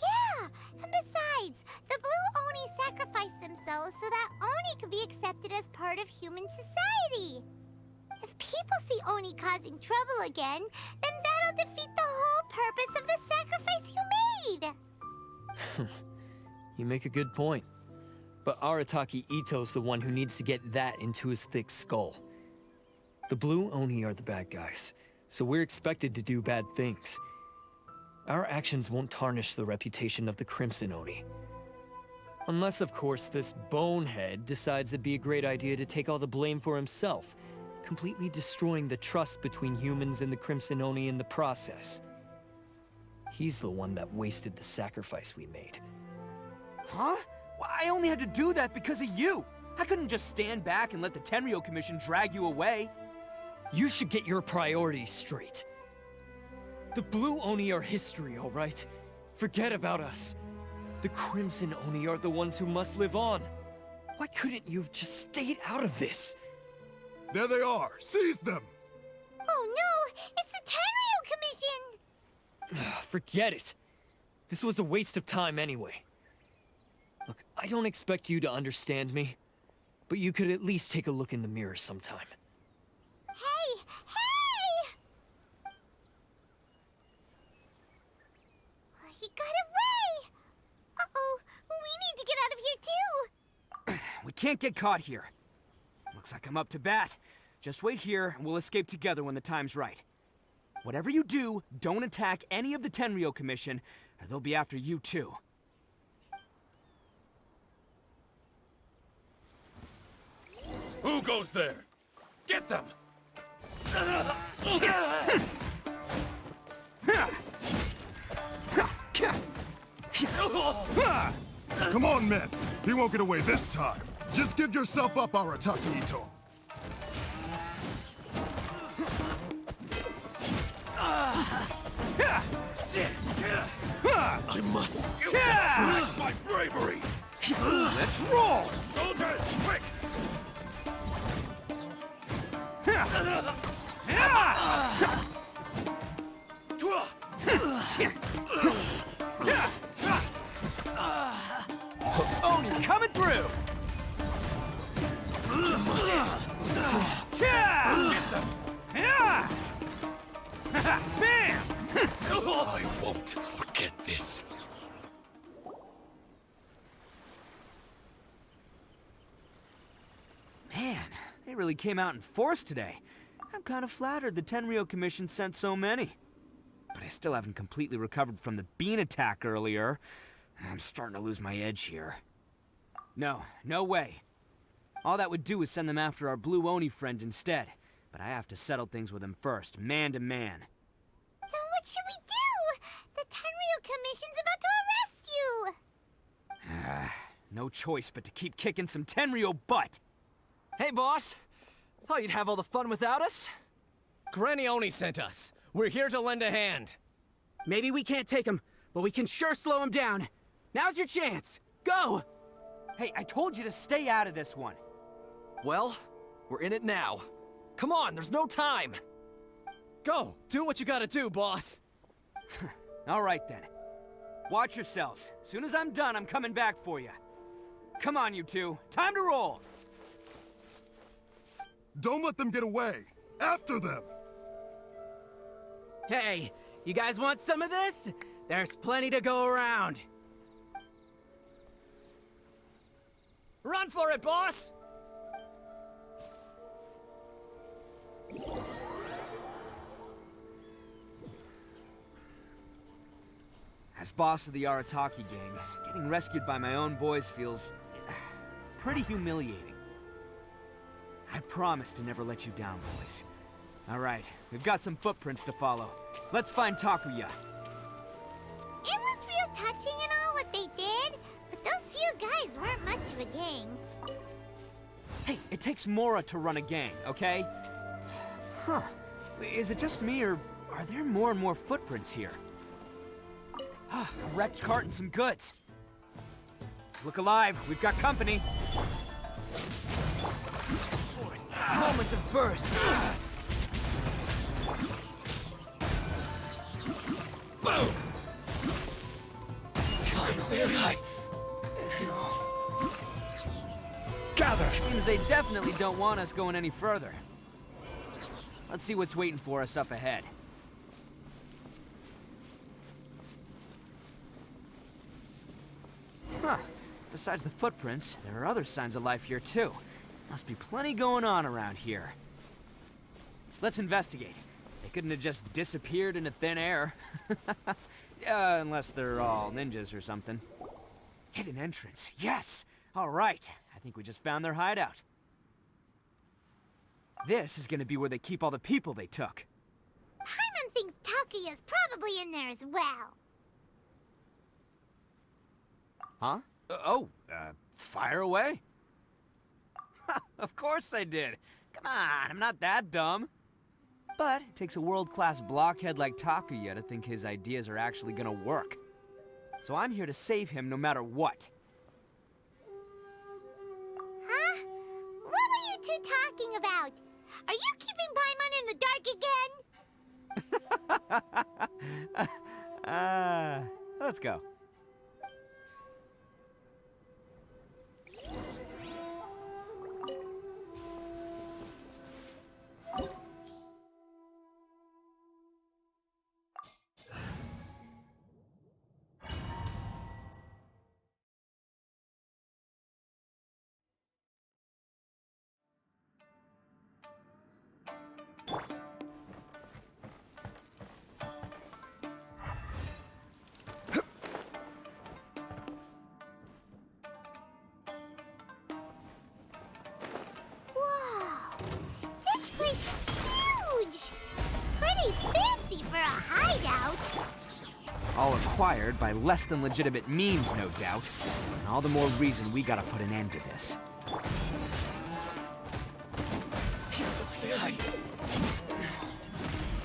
Yeah, and besides, the Blue Oni sacrificed themselves so that Oni could be accepted as part of human society. If people see Oni causing trouble again, then that'll defeat the whole purpose of the sacrifice you made. You make a good point. But Arataki Itto's the one who needs to get that into his thick skull. The Blue Oni are the bad guys, so we're expected to do bad things. Our actions won't tarnish the reputation of the Crimson Oni. Unless, of course, this bonehead decides it'd be a great idea to take all the blame for himself, completely destroying the trust between humans and the Crimson Oni in the process. He's the one that wasted the sacrifice we made. Huh? Well, I only had to do that because of you. I couldn't just stand back and let the Tenryo Commission drag you away. You should get your priorities straight. The Blue Oni are history, all right? Forget about us. The Crimson Oni are the ones who must live on. Why couldn't you have just stayed out of this? There they are! Seize them! Oh no! It's the Tenryo Commission! Forget it. This was a waste of time anyway. Look, I don't expect you to understand me, but you could at least take a look in the mirror sometime. Hey! Hey! He got away! Uh-oh, we need to get out of here too! We can't get caught here. Looks like I'm up to bat. Just wait here, and we'll escape together when the time's right. Whatever you do, don't attack any of the Tenryo Commission, or they'll be after you too. Who goes there? Get them! Come on, men. He won't get away this time. Just give yourself up, Arataki Itto. I must demonstrate my bravery. Let's roll! Soldiers, quick! Oni coming through! Bam! I won't forget this. Man, they really came out in force today. I'm kind of flattered the Tenryo Commission sent so many. But I still haven't completely recovered from the bean attack earlier. I'm starting to lose my edge here. No way. All that would do is send them after our Blue Oni friends instead. But I have to settle things with them first, man to man. Then what should we do? The Tenryo Commission's about to arrest you! No choice but to keep kicking some Tenryo butt. Hey, boss. Thought you'd have all the fun without us? Granny Oni sent us. We're here to lend a hand. Maybe we can't take him, but we can sure slow him down. Now's your chance. Go! Hey, I told you to stay out of this one. Well, we're in it now. Come on, there's no time. Go, do what you gotta do, boss. All right then. Watch yourselves. Soon as I'm done, I'm coming back for you. Come on, you two. Time to roll. Don't let them get away. After them. Hey, you guys want some of this? There's plenty to go around. Run for it, boss! As boss of the Arataki gang, getting rescued by my own boys feels pretty humiliating. I promise to never let you down, boys. All right, we've got some footprints to follow. Let's find Takuya. It was real touching and all what they did, but those few guys weren't much of a gang. Hey, it takes Mora to run a gang, okay? Huh. Is it just me, or are there more and more footprints here? A wrecked cart and some goods. Look alive, we've got company. Moments of burst. Boom! Gather! Seems they definitely don't want us going any further. Let's see what's waiting for us up ahead. Huh. Besides the footprints, there are other signs of life here too. Must be plenty going on around here. Let's investigate. They couldn't have just disappeared into thin air. Unless they're all ninjas or something. Hidden entrance, yes! All right, I think we just found their hideout. This is gonna be where they keep all the people they took. Paimon thinks Takuya's probably in there as well. Huh? Fire away? Of course I did. Come on, I'm not that dumb. But it takes a world-class blockhead like Takuya to think his ideas are actually gonna work. So I'm here to save him no matter what. Huh? What were you two talking about? Are you keeping Paimon in the dark again? Let's go. pretty fancy for a hideout. All acquired by less than legitimate means, no doubt. And all the more reason we gotta put an end to this.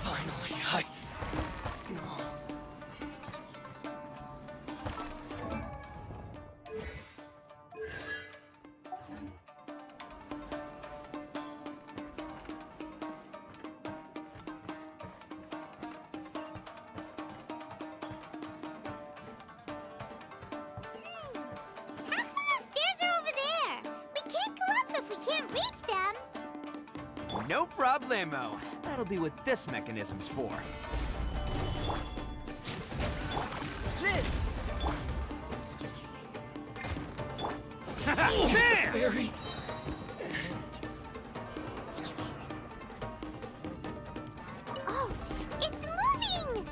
Finally, How come the stairs are over there? We can't go up if we can't reach them. No problemo. That'll be what this mechanism's for. Very. Oh, it's moving!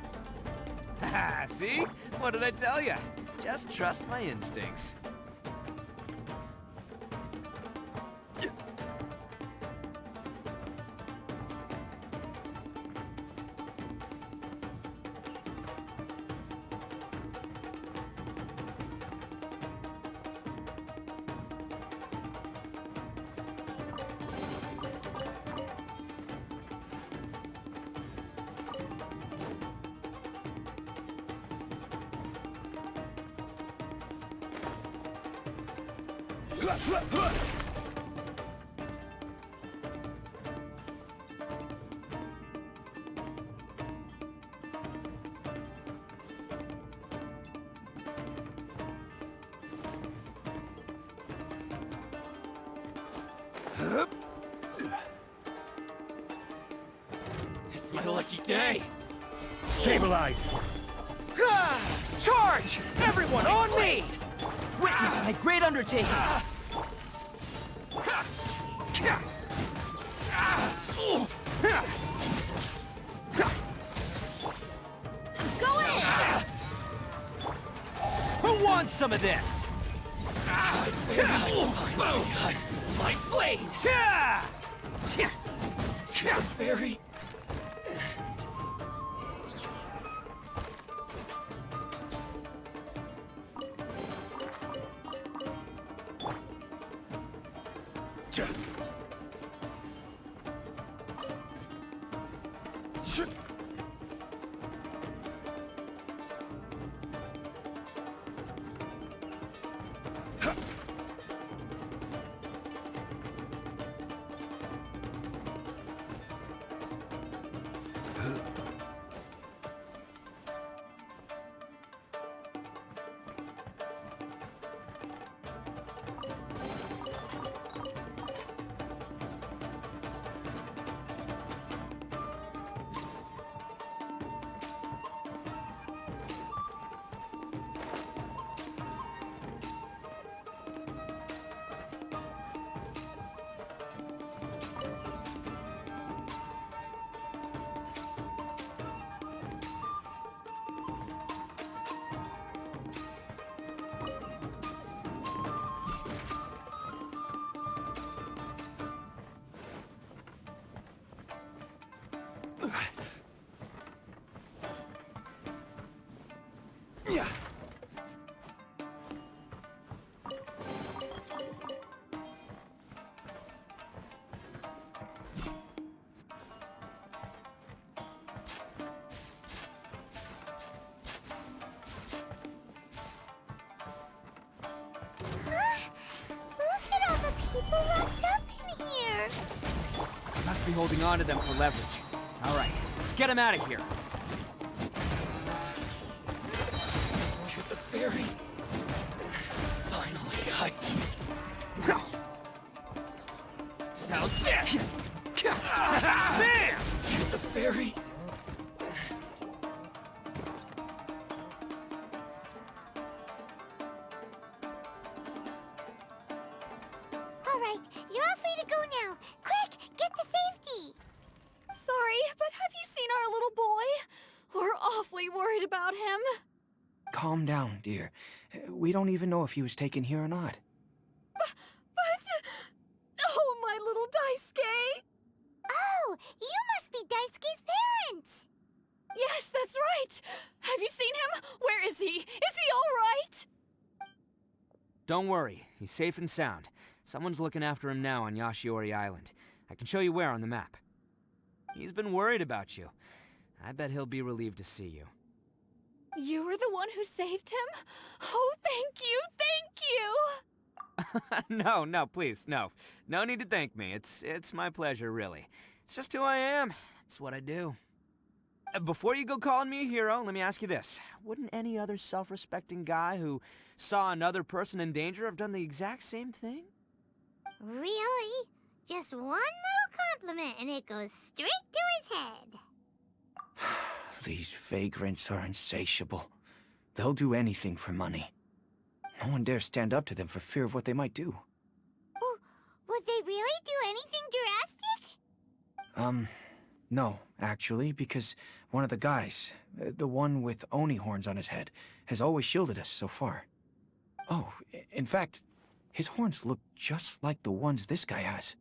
See? What did I tell you? Just trust my instincts. It's my lucky day. Stabilize. Charge! Everyone on me! Witness my great undertaking. Go in! Who wants some of this? My blade! Very. Look at all the people locked up in here. Must be holding on to them for leverage. All right, let's get them out of here. To the ferry. Finally, How's this? Bam! To the ferry. All right, you're all free to go now. Quick, get to safety. Sorry, but have you seen our little boy? We're awfully worried about him. Calm down, dear. We don't even know if he was taken here or not. But... Oh, my little Daisuke! Oh, you must be Daisuke's parents. don't worry. He's safe and sound. Someone's looking after him now on Yashiori Island. I can show you where on the map. He's been worried about you. I bet he'll be relieved to see you. You were the one who saved him? Oh, thank you, thank you! No, please, no. No need to thank me. It's my pleasure, really. It's just who I am. It's what I do. Before you go calling me a hero, let me ask you this. Wouldn't any other self-respecting guy who saw another person in danger have done the exact same thing? Really? Just one little compliment and it goes straight to his head. These vagrants are insatiable. They'll do anything for money. No one dares stand up to them for fear of what they might do. Would they really do anything drastic? No, actually, because one of the guys, the one with Oni horns on his head, has always shielded us so far. Oh, in fact, his horns look just like the ones this guy has.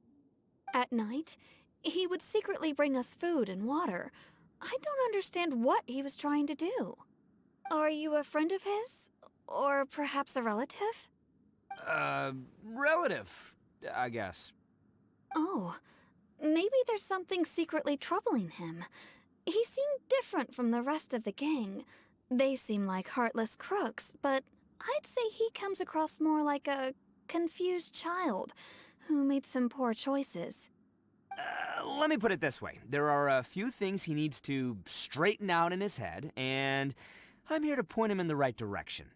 At night, he would secretly bring us food and water. I don't understand what he was trying to do. Are you a friend of his? Or perhaps a relative? Relative, I guess. Oh, maybe there's something secretly troubling him. He seemed different from the rest of the gang. They seem like heartless crooks, but I'd say he comes across more like a confused child who made some poor choices. Let me put it this way. There are a few things he needs to straighten out in his head, and I'm here to point him in the right direction.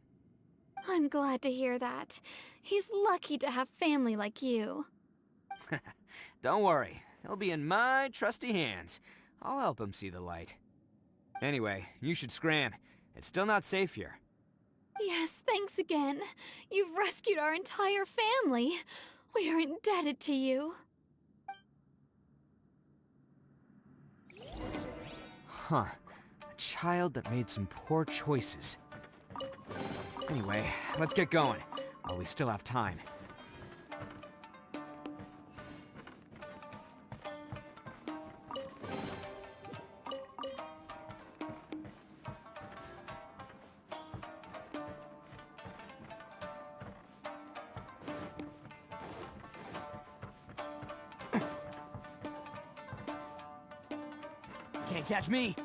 I'm glad to hear that. He's lucky to have family like you. Don't worry. He'll be in my trusty hands. I'll help him see the light. Anyway, you should scram. It's still not safe here. Yes, thanks again. You've rescued our entire family. We are indebted to you. Huh. A child that made some poor choices. Anyway, let's get going, while we still have time. Can't catch me!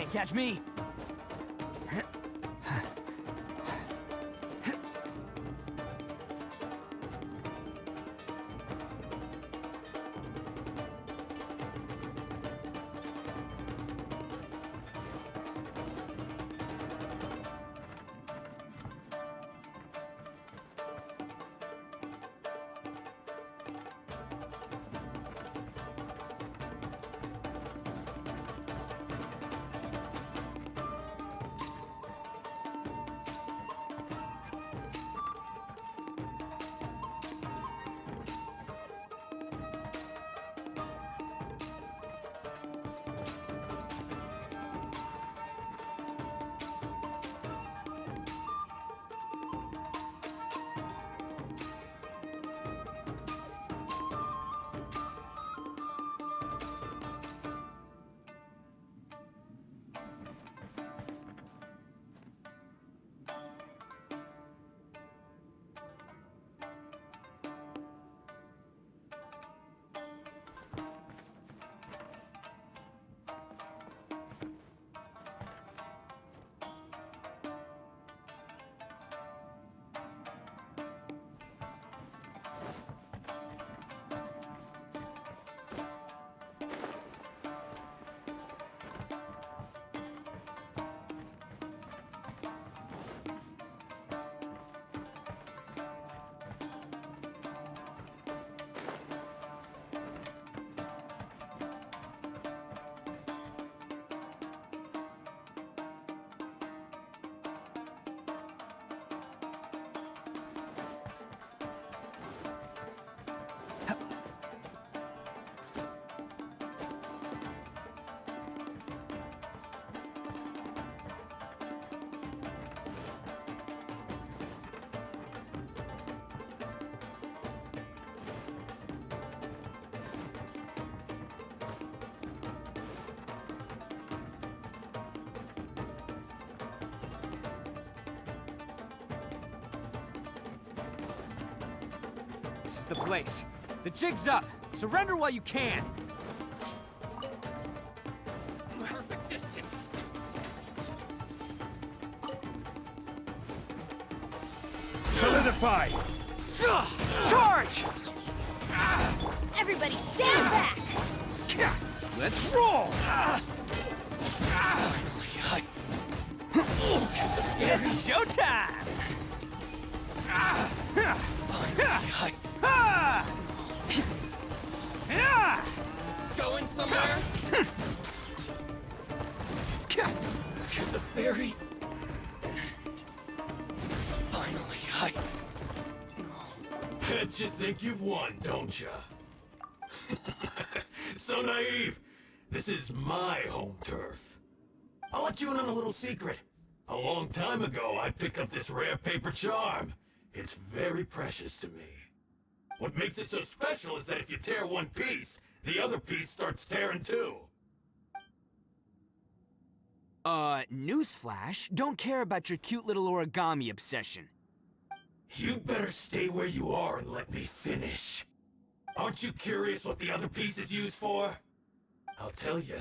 Can't catch me. This is the place. The jig's up. Surrender while you can. Perfect distance. Solidify! Charge! Everybody stand back! Let's roll! It's showtime! Going somewhere? To the very finally, I bet you think you've won, don't ya? So naive. This is my home turf. I'll let you in on a little secret. A long time ago, I picked up this rare paper charm. It's very precious to me. What makes it so special is that if you tear one piece, the other piece starts tearing too. Newsflash, don't care about your cute little origami obsession. You'd better stay where you are and let me finish. Aren't you curious what the other piece is used for? I'll tell you.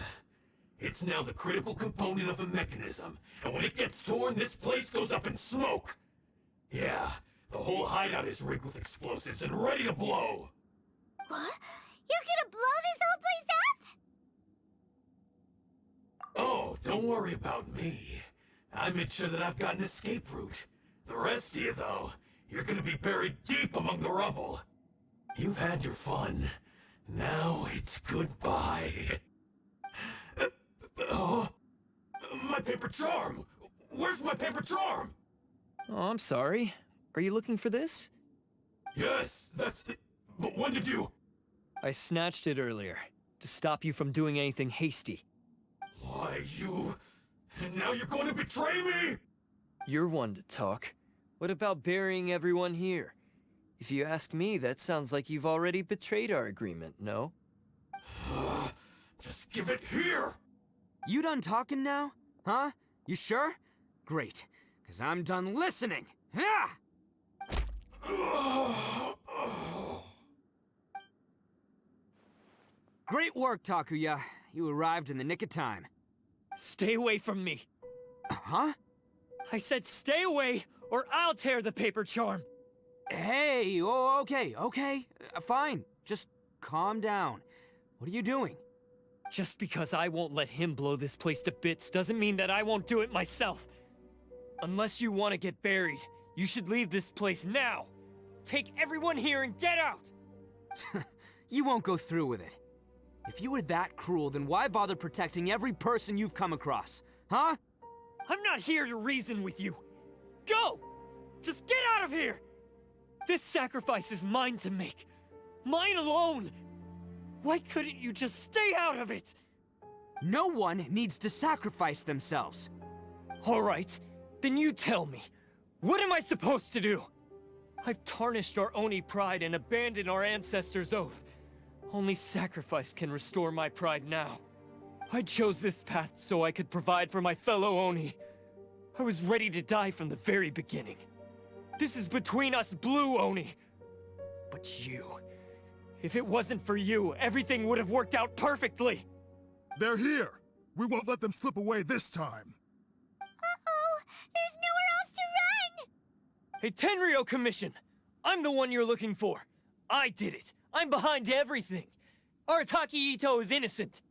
It's now the critical component of a mechanism, and when it gets torn, this place goes up in smoke. Yeah, the whole hideout is rigged with explosives and ready to blow. What? You're gonna blow this whole place up? Oh, don't worry about me. I made sure that I've got an escape route. The rest of you, though, you're gonna be buried deep among the rubble. You've had your fun. Now it's goodbye. My paper charm! Where's my paper charm? Oh, I'm sorry. Are you looking for this? Yes, that's it. But when did you... I snatched it earlier, to stop you from doing anything hasty. Why, you... And now you're going to betray me? You're one to talk. What about burying everyone here? If you ask me, that sounds like you've already betrayed our agreement, no? Just give it here! You done talking now? Huh? You sure? Great, because I'm done listening. Yeah! Great work, Takuya. You arrived in the nick of time. Stay away from me. Huh? I said stay away, or I'll tear the paper charm. Hey, okay. Fine. Just calm down. What are you doing? Just because I won't let him blow this place to bits doesn't mean that I won't do it myself. Unless you want to get buried, you should leave this place now. Take everyone here and get out! You won't go through with it. If you were that cruel, then why bother protecting every person you've come across? Huh? I'm not here to reason with you. Go! Just get out of here! This sacrifice is mine to make. Mine alone! Why couldn't you just stay out of it? No one needs to sacrifice themselves. All right, then you tell me. What am I supposed to do? I've tarnished our Oni pride and abandoned our ancestors' oath. Only sacrifice can restore my pride now. I chose this path so I could provide for my fellow Oni. I was ready to die from the very beginning. This is between us Blue Oni. But you... If it wasn't for you, everything would have worked out perfectly! They're here! We won't let them slip away this time! Uh-oh! There's nowhere else to run! Hey, Tenryo Commission! I'm the one you're looking for. I did it. I'm behind everything. Arataki Itto is innocent.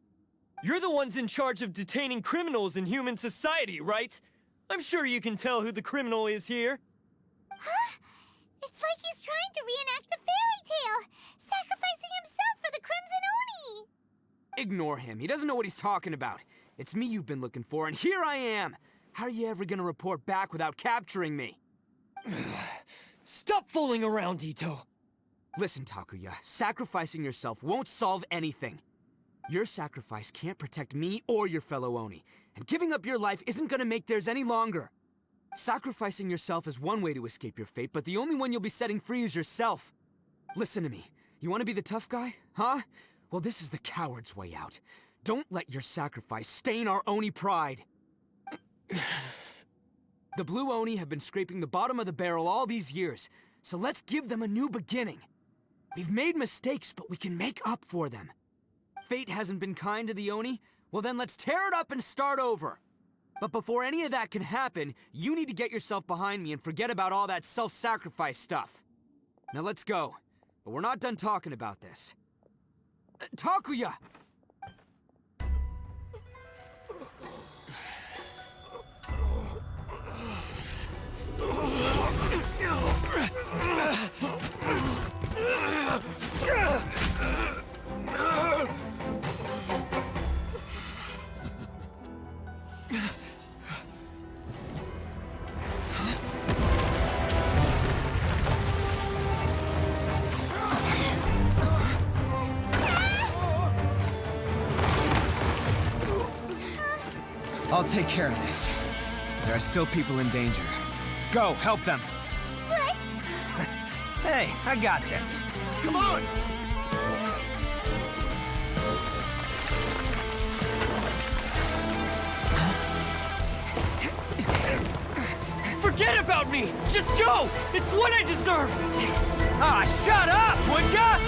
You're the ones in charge of detaining criminals in human society, right? I'm sure you can tell who the criminal is here. Huh? It's like he's trying to reenact the fairy tale! Sacrificing himself for the Crimson Oni! Ignore him. He doesn't know what he's talking about. It's me you've been looking for, and here I am! How are you ever gonna report back without capturing me? Stop fooling around, Itto! Listen, Takuya, sacrificing yourself won't solve anything. Your sacrifice can't protect me or your fellow Oni, and giving up your life isn't gonna make theirs any longer. Sacrificing yourself is one way to escape your fate, but the only one you'll be setting free is yourself. Listen to me. You want to be the tough guy, huh? Well, this is the coward's way out. Don't let your sacrifice stain our Oni pride. The Blue Oni have been scraping the bottom of the barrel all these years, so let's give them a new beginning. We've made mistakes, but we can make up for them. Fate hasn't been kind to the Oni? Well then let's tear it up and start over. But before any of that can happen, you need to get yourself behind me and forget about all that self-sacrifice stuff. Now let's go. But we're not done talking about this. Takuya! I'll take care of this. There are still people in danger. Go, help them! What? Hey, I got this. Come on! Forget about me! Just go! It's what I deserve! Ah, shut up, would ya?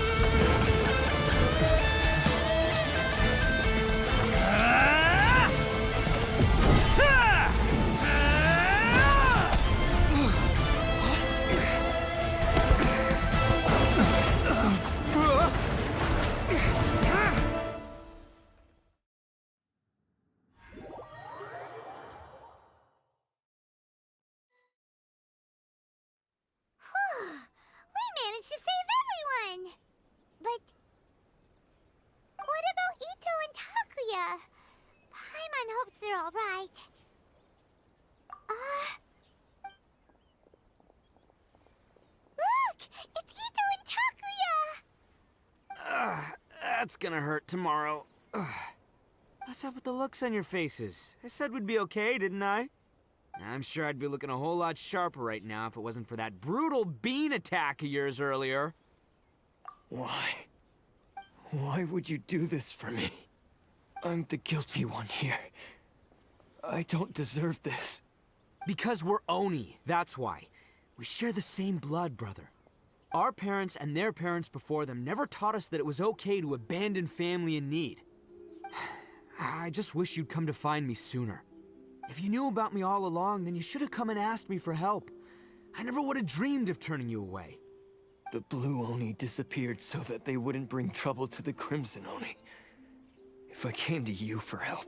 We managed to save everyone! But... what about Itto and Takuya? Paimon hopes they're alright. Look! It's Itto and Takuya! That's gonna hurt tomorrow. What's up with the looks on your faces? I said we'd be okay, didn't I? I'm sure I'd be looking a whole lot sharper right now if it wasn't for that brutal bean attack of yours earlier. Why? Why would you do this for me? I'm the guilty one here. I don't deserve this. Because we're Oni, that's why. We share the same blood, brother. Our parents and their parents before them never taught us that it was okay to abandon family in need. I just wish you'd come to find me sooner. If you knew about me all along, then you should have come and asked me for help. I never would have dreamed of turning you away. The Blue Oni disappeared so that they wouldn't bring trouble to the Crimson Oni. If I came to you for help,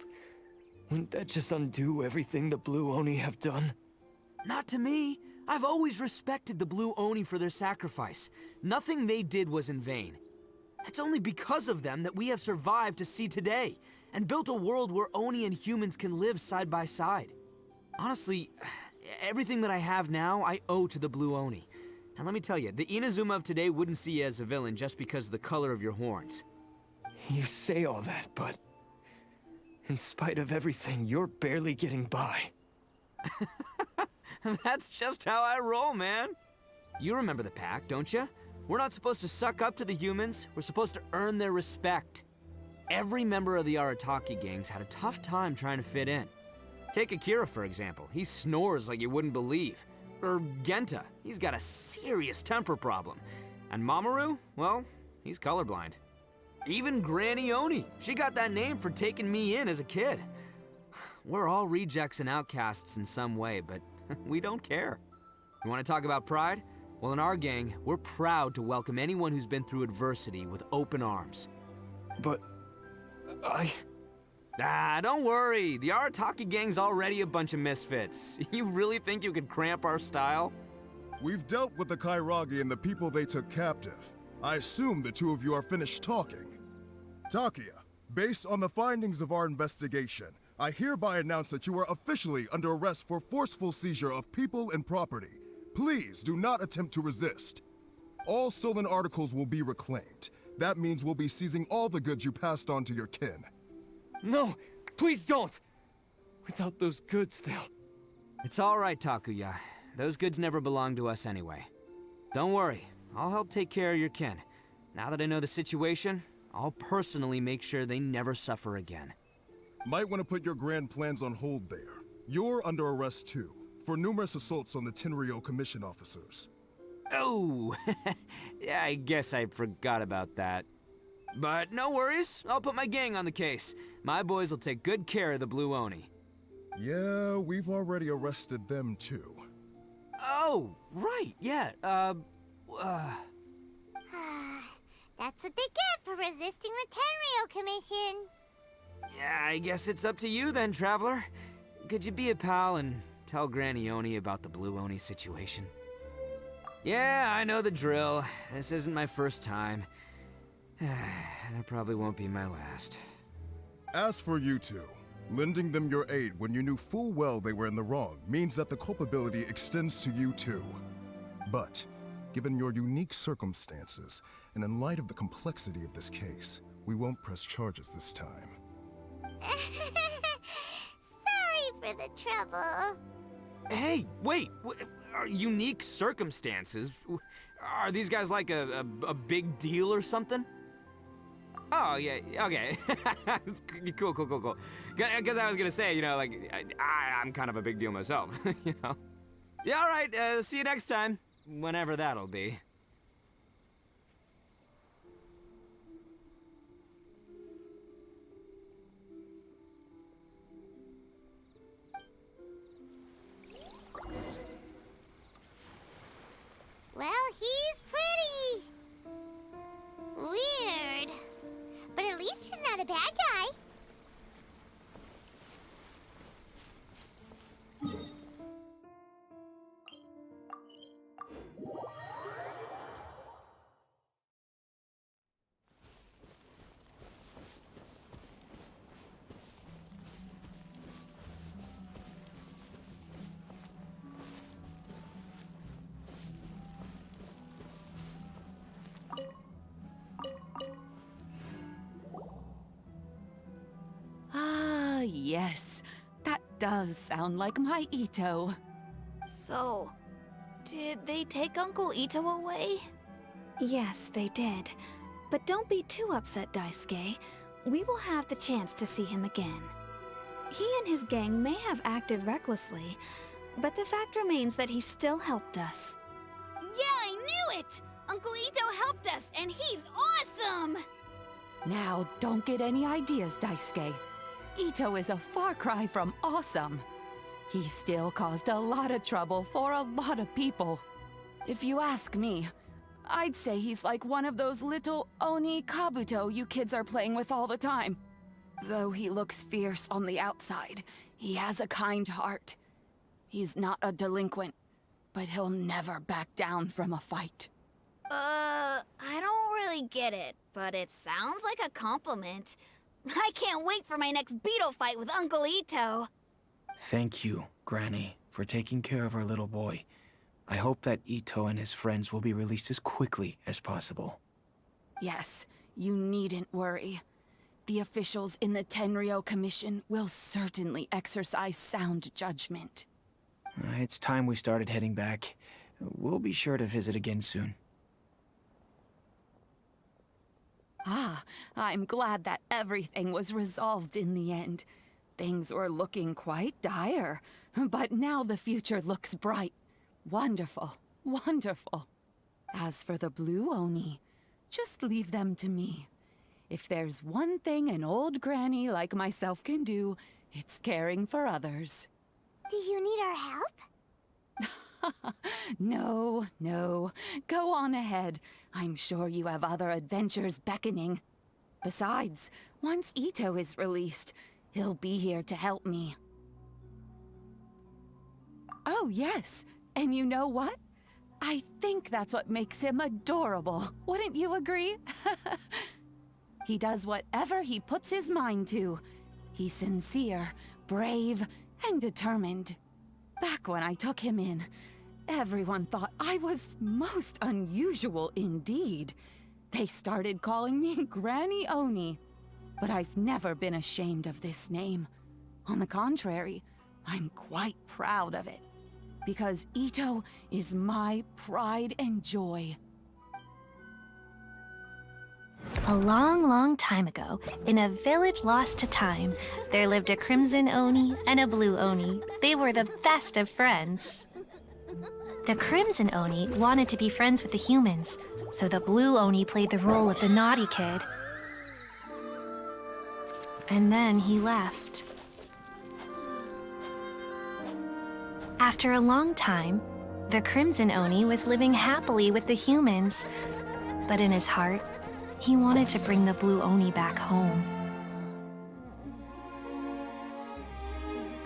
wouldn't that just undo everything the Blue Oni have done? Not to me. I've always respected the Blue Oni for their sacrifice. Nothing they did was in vain. It's only because of them that we have survived to see today, and built a world where Oni and humans can live side by side. Honestly, everything that I have now, I owe to the Blue Oni. And let me tell you, the Inazuma of today wouldn't see you as a villain just because of the color of your horns. You say all that, but in spite of everything, you're barely getting by. That's just how I roll, man. You remember the pact, don't you? We're not supposed to suck up to the humans. We're supposed to earn their respect. Every member of the Arataki gangs had a tough time trying to fit in. Take Akira, for example. He snores like you wouldn't believe. Or Genta. He's got a serious temper problem. And Mamoru, well, he's colorblind. Even Granny Oni. She got that name for taking me in as a kid. We're all rejects and outcasts in some way, but we don't care. You want to talk about pride? Well, in our gang, we're proud to welcome anyone who's been through adversity with open arms. But don't worry. The Arataki gang's already a bunch of misfits. You really think you could cramp our style? We've dealt with the Kairagi and the people they took captive. I assume the two of you are finished talking. Takia, based on the findings of our investigation, I hereby announce that you are officially under arrest for forceful seizure of people and property. Please do not attempt to resist. All stolen articles will be reclaimed. That means we'll be seizing all the goods you passed on to your kin. No, please don't! Without those goods, they'll... It's all right, Takuya. Those goods never belonged to us anyway. Don't worry, I'll help take care of your kin. Now that I know the situation, I'll personally make sure they never suffer again. Might want to put your grand plans on hold there. You're under arrest too, for numerous assaults on the Tenryo Commission officers. Oh, yeah, I guess I forgot about that. But no worries, I'll put my gang on the case. My boys will take good care of the Blue Oni. Yeah, we've already arrested them too. Oh, right, yeah, That's what they get for resisting the Tenryo Commission. Yeah, I guess it's up to you then, Traveler. Could you be a pal and tell Granny Oni about the Blue Oni situation? Yeah, I know the drill. This isn't my first time. And it probably won't be my last. As for you two, lending them your aid when you knew full well they were in the wrong means that the culpability extends to you too. But, given your unique circumstances, and in light of the complexity of this case, we won't press charges this time. Sorry for the trouble. Hey, wait! Unique circumstances? Are these guys like a big deal or something? Oh, yeah, okay. Cool. Because I was gonna say, you know, like, I'm kind of a big deal myself, you know? Yeah, all right, see you next time. Whenever that'll be. Well, he's pretty. Weird. But at least he's not a bad guy. Ah, yes. That does sound like my Itto. So, did they take Uncle Itto away? Yes, they did. But don't be too upset, Daisuke. We will have the chance to see him again. He and his gang may have acted recklessly, but the fact remains that he still helped us. Yeah, I knew it! Uncle Itto helped us, and he's awesome! Now, don't get any ideas, Daisuke. Itto is a far cry from awesome. He still caused a lot of trouble for a lot of people. If you ask me, I'd say he's like one of those little Oni Kabuto you kids are playing with all the time. Though he looks fierce on the outside, he has a kind heart. He's not a delinquent, but he'll never back down from a fight. I don't really get it, but it sounds like a compliment. I can't wait for my next beetle fight with Uncle Itto. Thank you, Granny, for taking care of our little boy. I hope that Itto and his friends will be released as quickly as possible. Yes, you needn't worry. The officials in the Tenryo Commission will certainly exercise sound judgment. It's time we started heading back. We'll be sure to visit again soon. Ah, I'm glad that everything was resolved in the end. Things were looking quite dire, but now the future looks bright. Wonderful, wonderful. As for the Blue Oni, just leave them to me. If there's one thing an old granny like myself can do, it's caring for others. Do you need our help? No, no. Go on ahead. I'm sure you have other adventures beckoning. Besides, once Itto is released, he'll be here to help me. Oh, yes. And you know what? I think that's what makes him adorable. Wouldn't you agree? He does whatever he puts his mind to. He's sincere, brave, and determined. Back when I took him in, everyone thought I was most unusual indeed. They started calling me Granny Oni. But I've never been ashamed of this name. On the contrary, I'm quite proud of it. Because Itto is my pride and joy. A long, long time ago, in a village lost to time, there lived a Crimson Oni and a Blue Oni. They were the best of friends. The Crimson Oni wanted to be friends with the humans, so the Blue Oni played the role of the naughty kid. And then he left. After a long time, the Crimson Oni was living happily with the humans, but in his heart, he wanted to bring the Blue Oni back home.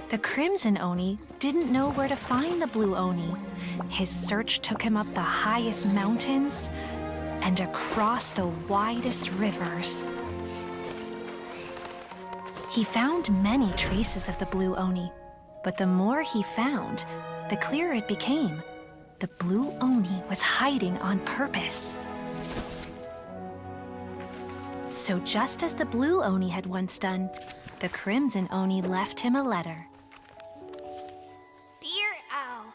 The Crimson Oni didn't know where to find the Blue Oni. His search took him up the highest mountains and across the widest rivers. He found many traces of the Blue Oni, but the more he found, the clearer it became. The Blue Oni was hiding on purpose. So just as the Blue Oni had once done, the Crimson Oni left him a letter. Dear Al,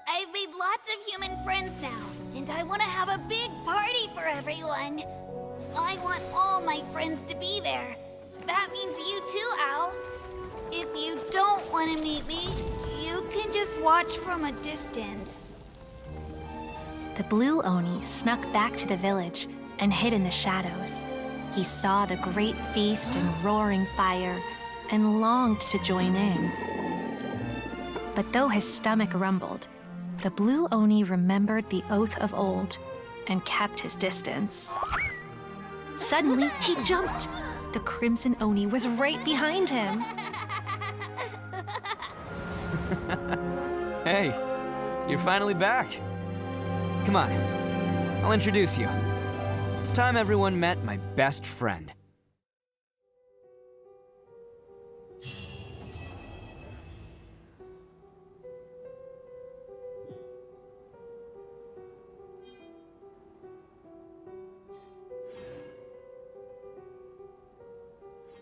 I've made lots of human friends now, and I want to have a big party for everyone. I want all my friends to be there. That means you too, Al. If you don't want to meet me, you can just watch from a distance. The Blue Oni snuck back to the village and hid in the shadows. He saw the great feast and roaring fire and longed to join in. But though his stomach rumbled, the Blue Oni remembered the oath of old and kept his distance. Suddenly, he jumped. The Crimson Oni was right behind him. Hey, you're finally back. Come on, I'll introduce you. It's time everyone met my best friend.